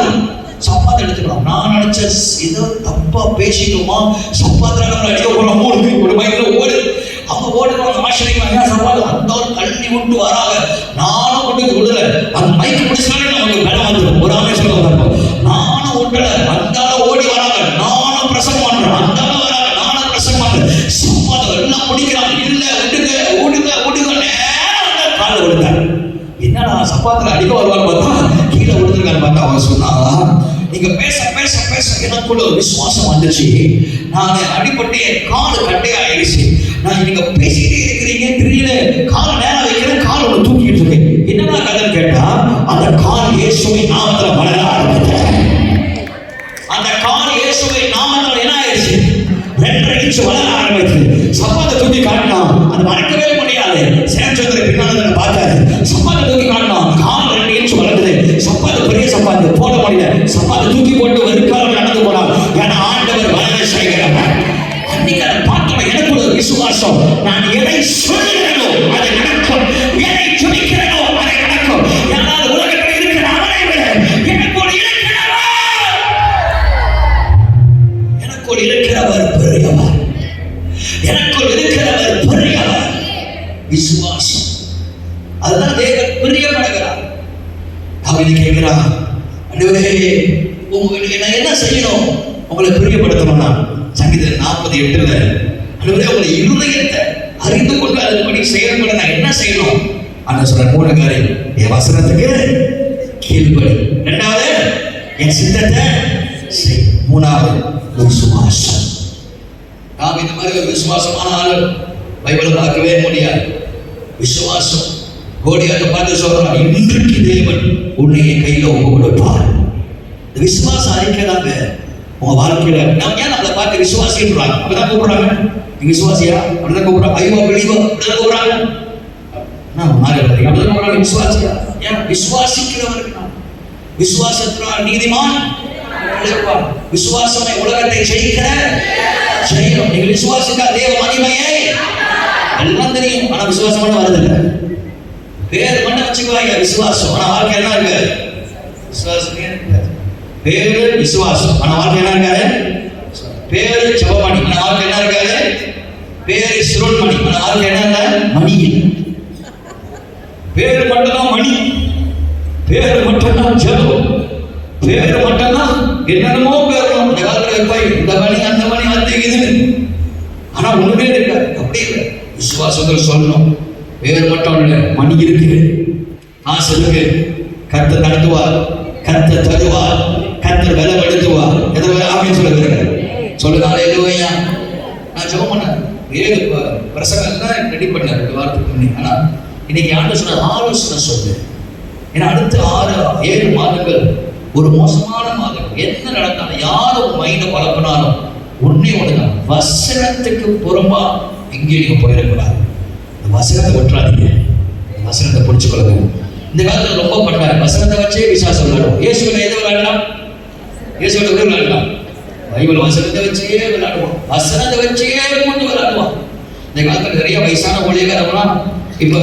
சப்பாத்து எடுத்துக்கலாம். நான் நினைச்ச ஏதோ தப்பா பேசிட்டோமா, சப்பாத்துல நம்ம அடிக்க போறோம். ஒரு மைக்கில் ஓடு. அவங்க ஓடுறவங்க ஆசிரியர் சப்பாத்து அந்த ஒரு கல்வி விட்டு வராங்க. நானும் கொண்டு விடல. அந்த மைக்கு முடிச்சாலே நமக்கு வேலை வந்துடும். ஒரு ஆமே சொல்ல நானும் விட்டல. அந்த ஓடி வராங்க. நானும் பிரசங்கம் பண்றேன். அந்த வராங்க. நானும் பிரசங்கம் பண்றேன். சப்பாத்து எல்லாம் பிடிக்கிறாங்க. இல்ல விடுங்க ஓடுங்க ஓடுங்க. நேரம் காலில் விடுத்தாரு. என்னடா சப்பாத்துல அடிக்க வருவான்னு பார்த்தா கீழே விடுத்துருக்கான்னு பார்த்தா அவங்க சொன்னா, நீங்க பேச பேச பேச எனக்குள்ள ஒரு விசுவாசம் வந்துச்சு. நான் அடிப்பட்டு என் காலு கட்டையா ஆயிடுச்சு. நான் நீங்க பேசிட்டே இருக்கிறீங்க, திடீர்னு காலை நேரம் வைக்கிறேன், கால் ஒன்று தூக்கிட்டு இருக்கேன். என்னடா கதைன்னு கேட்டா, அந்த கால் இயேசுவின் நாமத்துல வளர ஆரம்பிச்சு. அந்த கால் இயேசுவின் நாமத்துல என்ன ஆயிடுச்சு, 2.5 இன்ச் வளர ஆரம்பிச்சு. சப்பாத்தை தூக்கி காட்டினான். அது மறக்கவே முடியாது. சேம்சந்திர பின்னால பார்த்தாரு. சப்பாத்தை தூக்கி காட்டினான். கால் 2 இன்ச் வளர்ந்தது. சப்பாத்து பெரிய சப்பாத்து போட முடியல. சப்பாத்தை தூக்கி போட்டு வெறுக்கால நடந்து போனான். ஏன்னா ஆண்டவர் வளர செய்கிறவர். அன்னைக்கு அதை பார்த்தோம். எனக்கு ஒரு விசுவாசம். நான் எதை சொல்லுகிறேனோ அது நடக்கும். எதை சொல்லிக்கிறேனோ அதை நடக்கும். ஏனால் உலகத்தில் இருக்கிற அவனை விட எனக்குள் இருக்கிறவர் பெரியவர். எனக்குள் இருக்கிறவர் பெரியவர். விசுவாசம். அதுதான் தேவன் பிரியப்படுகிறார். அவன் கேட்கிறான், ஆண்டவரே உங்களுக்கு நான் என்ன செய்யணும் உங்களை பிரியப்படுத்தணும்னா? சங்கீதம் 48 ஆண்டவரே உங்களை இருதயத்தை அறிந்து கொண்டு அதன்படி செயல்பட நான் என்ன செய்யணும்? ஆனா சொல்ற 3 காரியம். என் வசனத்துக்கு கீழ்ப்படி. 2வது என் சித்தத்தை செய். 3வது விசுவாசம். நாம் இந்த மாதிரி ஒரு விசுவாசமான ஆளு பைபிளை பார்க்கவே முடியாது. விசுவாசம். கோடியாட்ட பார்த்து சொல்றான், இன்றைக்கு தேவன் உன்னை என் கையில ஒப்பு கொடுப்பார். இந்த விசுவாசம் அறிக்கைதாங்க உங்க வாழ்க்கையில. நம்ம ஏன் நம்மளை பார்த்து விசுவாசின்றாங்க? அப்படிதான் கூப்பிடுறாங்க. நீ விசுவாசியா? அப்படிதான் கூப்பிடுறாங்க. ஐயோ பிலீவோ அப்படிதான் கூப்பிடுறாங்க. நான் மாறி அப்படிதான் கூப்பிடுறாங்க. விசுவாசியா? ஏன் விசுவாசிக்கிறவருக்கு நான் விசுவாசத்தினால் நீதிமான். விசுவாசமே உலகத்தை ஜெயிக்கிற ஜெயம். நீங்க விசுவாசித்தா தேவ மகிமையை எல்லாம் தெரியும். ஆனா விசுவாசம் பண்ண வருதில்லை. பேர் பண்ண வச்சுக்குவாங்க விசுவாசம். ஆனா வாழ்க்கை என்ன இருக்காது? விசுவாசமே இருக்காது. பேரு விசுவாசம். ஆனா வாழ்க்கை என்ன இருக்காது? பேரு ஜெபமணி. ஆனா வாழ்க்கை என்ன இருக்காது? பேரு சிறுவன்மணி. ஆனா வாழ்க்கை என்ன இருக்காது? மணி. பேரு மட்டும்தான் மணி. பேரு மட்டும்தான் ஜெபம். பேரு மட்டும்தான் என்னென்னமோ பேரும். இந்த காலத்துல போய் இந்த மணி அந்த மணி அது. ஆனா ஒண்ணுமே இருக்காது. அப்படி இல்லை. விசுவாசத்தில் சொல்லணும். பேர் மட்டும் இல்லை, மணி இருக்கு, ஆசை இருக்கு. கர்த்தர் நடத்துவார், கர்த்தர் தருவார், கர்த்தர் பலப்படுத்துவார். எதை ஆமென் சொல்லுங்க. சொல்லுங்க அல்லேலூயா. நான் ஜெபம் பண்ணேன். 7 பிரசங்கம் தான் ரெடி பண்ணேன் 2 வாரத்துக்கு முன்னே. ஆனா இன்னைக்கு ஆண்டு சொன்ன ஆலோசனை சொல்லு. ஏன்னா அடுத்த 6-7 மாதங்கள் ஒரு மோசமான மாதம். என்ன நடந்தாலும் யாரும் மைண்ட பழப்பினாலும் ஒன்னே ஒண்ணுதான், வசனத்துக்கு புறம்பா எங்கேயும் நீங்க போயிடக்கூடாது. வசனத்தை விட்டுறாதீங்க. வசனத்தை பிடிச்சு கொள்ளுங்க. இந்த காலத்துல ரொம்ப பண்றாரு, வசனத்தை வச்சே விசுவாசம் விளையாடுவோம். இயேசுவை எதை விளையாடலாம்? இயேசுவோட விளையாடலாம். பைபிள் வசனத்தை வச்சே விளையாடுவோம், வசனத்தை வச்சே கொண்டு விளையாடுவோம். இந்த காலத்துல நிறைய வயசான ஊழியக்காரங்களாம் இப்ப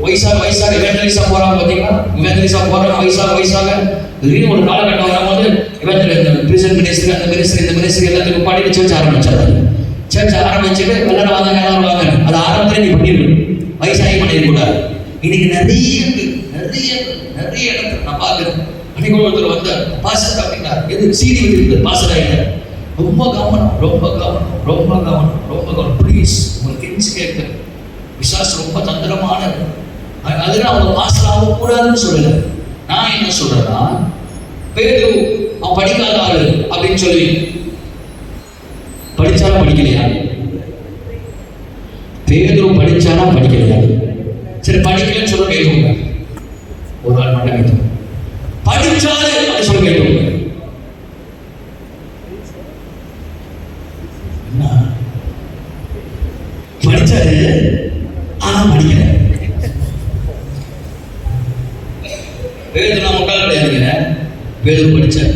வயசாக இவெண்டலிஸா போறாங்க. பார்த்தீங்கன்னா இவெண்டலிஸா போறாங்க வயசாக திடீர்னு ஒரு காலகட்டம் வரும்போது பிரிசன் மினிஸ்டர், அந்த மினிஸ்டர், இந்த மினிஸ்டர் எல்லாத்துக்கும் பாடி சர்ச் ஆரம்பிச்சாரு. சர்ச் ஆரம்பிச்சுட்டு எல்லாரும் வாங்க. அது ஆரம்பத்துல நீ பண்ணிடணும், வயசாகி பண்ணிடக்கூடாது. இன்னைக்கு நிறைய இடத்துல நான் பார்க்கிறேன். அன்னைக்கு ஒருத்தர் வந்தார், பாஸ்டர் அப்படின்னா எது சீடி வச்சிருக்காரு, பாஸ்டர் ஆகிட்டார். ரொம்ப கவனம் ப்ளீஸ். உங்களுக்கு கெஞ்சி கேட்கிறேன், விசுவாசம் ரொம்ப தந்திரமானது. அதுல அவங்க பாஸ்டர் ஆகக்கூடாதுன்னு சொல்லல. நான் என்ன சொல்றேன்னா, பேதுரு அவன் படிக்காத ஆளு அப்படின்னு சொல்லி படிச்சாலும் படிக்கலையா? பேதுரு படிச்சானா படிக்கலையா? சரி, படிக்கலன்னு சொல்ல கேட்டுங்க. ஒரு ஆள் மட்டும் கேட்டு படிச்சாரு அப்படி சொல்ல கேட்டுங்க. என்ன படிச்சாரு ஆனா படிக்கல? பேதுரு நான் முட்டாள் கிடையாதுங்க, பேதுரு படிச்சாரு.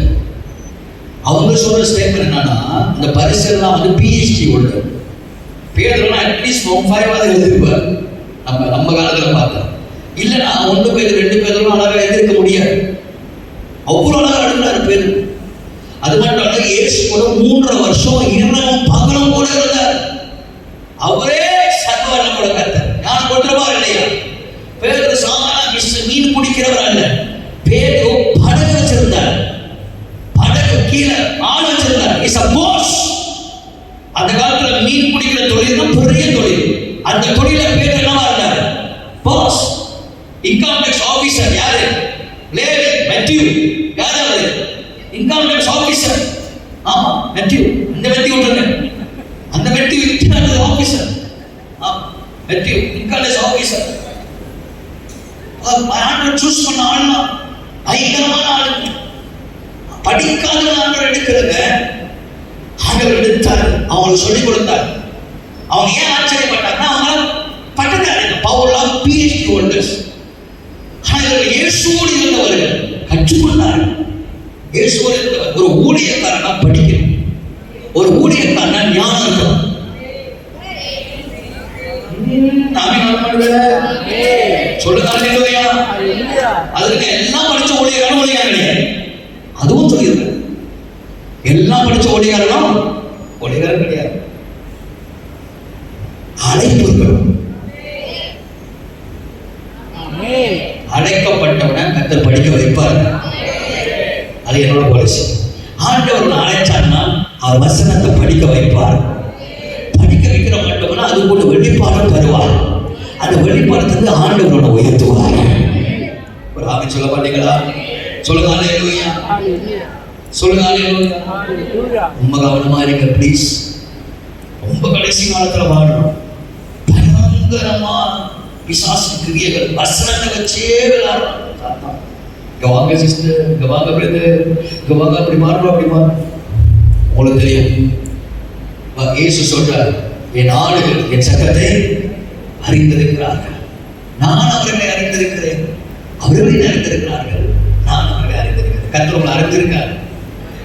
அவங்க சொல்ற ஸ்டேட்மெண்ட் என்னன்னா, இந்த பரிசெல்லாம் வந்து PhD உள்ள பேதுருலாம் அட்லீஸ்ட் 5 எழுதிருப்பார். நம்ம காலத்துல பார்த்தா இல்லைன்னா 1 பேர் 2 பேரும் அழகா எழுதிருக்க முடியாது. அவ்வளவு அழகா எழுதினாரு பேரு. அது மட்டும் இல்ல, இயேசு கூட 3.5 வருஷம் இரவும் பகலும் கூட இருந்தார். அவரே சர்வவல்லமையுள்ள கர்த்தர், ஞானம் கொடுக்கிறவர் இல்லையா? பேதுரு சாதாரண மீன் பிடிக்கிறவர் அல்ல. பேதுரு படகு வச்சிருந்தார், படகு கீழே ஆள் வச்சிருந்தார். Is a boss. அந்த காலத்துல மீன் பிடிக்கிற தொழில் தான் பெரிய தொழில். அந்த தொழில பேர் என்னவா இருந்தார்? பாஸ். Income tax officer. யாரு? Levi Matthew. யாரு அவரு? Income tax officer. ஆமா, மேத்யூ. அந்த மேத்யூ விட்டுருங்க, அந்த Matthew income officer. Matthew income tax officer. ஆண்டவர் சூஸ் பண்ண ஆள்னா பயங்கரமான ஆளு. படிக்காத ஆண்டவர் எடுக்கிறத ஆண்டவர் எடுத்தார், அவங்களுக்கு சொல்லிக் கொடுத்தார். அவங்க ஏன் ஆச்சரியப்பட்டாங்கன்னா, அவங்க பட்டதாரி பவுலாம் PhD ஹோல்டர்ஸ். ஆனால் இயேசுவோடு இருந்தவர்கள் கற்றுக்கொண்டார்கள். இயேசுவோடு இருந்தவர். ஒரு ஊழியக்காரனா படிக்கணும், ஒரு ஊழியக்காரனா ஞானம் இருக்கணும். சொல்லுங்க அல்லேலூயா. அதுக்கு எல்லாம் படிச்ச ஊழியக்காரன் கிடையாது. அதுவும் சொல்லியிருக்க, எல்லாம் படிச்ச ஊழியக்காரன் கிடையாது. அழைப்பு இருக்கணும். அழைக்கப்பட்டவனை கர்த்தர் படிக்க வைப்பார். அது என்னோட பாலிசி. ஆண்டவர் அழைச்சார்னா அவர் வசனத்தை படிக்க வைப்பார். படிக்க வைக்கிற மட்டும்னா அது கூட வெளிப்பாடு தருவார். அந்த வெளிப்பாடுக்கு ஆண்டவரோட உயர்த்துவார். ஒரு ஆவி சொல்ல மாட்டீங்களா? சொல்லுங்க அல்லேலூயா. சொல்லுங்க அல்லேலூயா. ரொம்ப கவனமா இருங்க ப்ளீஸ். ரொம்ப கடைசி காலத்துல வாழணும். பயங்கரமா பிசாசு கிரியைகள் வசனத்தை வச்சே விளையாடுறாங்க. இங்க வாங்க சிஸ்டர், இங்க வாங்க பிரதர், இங்க வாங்க, அப்படி மாறுறோம், அப்படி மாறும். உங்களுக்கு தெரியும், இயேசு சொல்றார், என் ஆடுகள் என் சத்தத்தை அறிந்திருக்கிறார்கள், நான் அவர்களை அறிந்திருக்கிறேன், அவர்களை அறிந்திருக்கிறார்கள், நான் அவர்களை அறிந்திருக்கிறேன். கர்த்தர் உங்களை அறிந்திருக்கார்.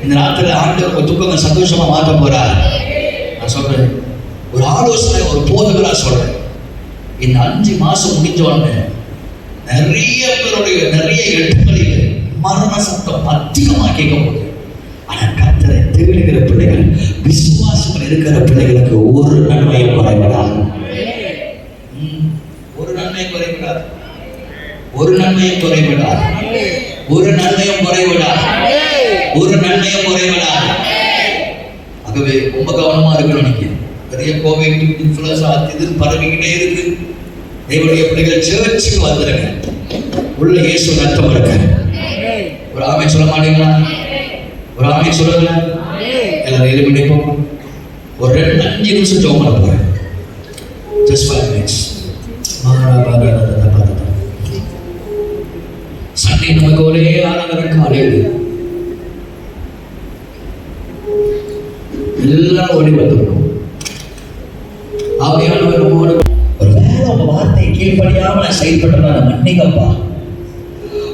இந்த நாட்டில் ஆண்டவர் துக்கங்கள் சந்தோஷமா மாற்ற போறார். நான் சொல்றேன், ஒரு ஆலோசனை, ஒரு போதகரா சொல்றேன். இந்த 5 மாசம் முடிஞ்சோன்னு நிறைய பேருடைய நிறைய இடங்களில் மரண சத்தம் அதிகமா கேட்க போகுது. ஆனா கர்த்தரை தேடுகிற பிள்ளைகள், விசுவாசத்தில் இருக்கிற பிள்ளைகளுக்கு ஒரு நன்மையும் குறைவிடாது. ஒரு நன்மையும் குறைவிடாது. ஒரு நன்மையும் குறைவிடாது. ஒரு நன்மையும் குறைவிடாது. ஒரு நன்மையும் குறைவிடாது. ஆகவே ரொம்ப கவனமா இருக்கணும். நீங்க நிறைய கோவிட் இன்ஃப்ளூயன்ஸா இது பரவிக்கிட்டே இருக்கு. தேவனுடைய பிள்ளைகள் சர்ச்சுக்கு வந்துருங்க. உள்ள இயேசு நஷ்டம் இருக்கு. ஒரு ஆமை சொல்ல மாட்டீங்களா? ஒரு ஆமை சொல்லுங்க. எல்லாரும் எழுப்பிப்போம். ஒரு 5 நிமிஷம் ஜெபம் பண்ண போறேன். Just 5 minutes. சண்டே நமக்கு ஒரே ஆராதனை காலையில். எல்லாரும் ஓடி வந்துடணும். ஆவியானவர் நம்மோடு ஒரு வேலை, உங்க வார்த்தை கீழ்ப்படியா கீழ்ப்படியாம நான் செயல்பட்டேன், நான் மன்னிங்கப்பா.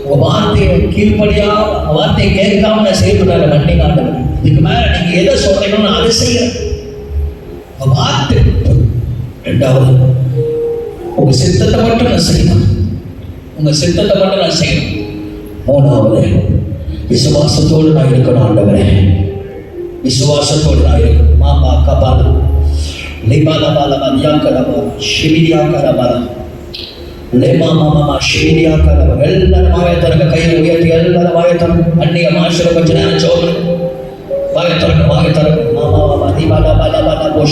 உங்க வார்த்தையை கீழ்ப்படியாம, வார்த்தையை கேட்காம நான் செயல்பட்டேன், மன்னிங்க ஆண்டவரே. இதுக்கு மேல நீங்க எதை சொல்றீங்களோ நான் அதை செய்யறேன். உங்க வார்த்தை. ரெண்டாவது, உங்க சித்தத்தை மட்டும் நான் செய்யணும். உங்க சித்தத்தை மட்டும் நான் செய்யணும். மூணாவது, விசுவாசத்தோடு நான் இருக்கணும் ஆண்டவரே. விசுவாசத்தோடு நான் இருக்கணும். மாமா கபால லிபாலபாலபா யாக்கலபா ஷிபியாக்கலபா லேமா மாமா ஷிபியாக்கலபா. எல்லாரும் வாயத்தரங்க, கையை உயர்த்தி எல்லாரும் வாயத்தரங்க. அந்நிய மாஷரை கொஞ்ச நேரம் சோதனை வாயத்தரங்க, வாயத்தரங்க. மாமா மாமா லிபாலபாலபா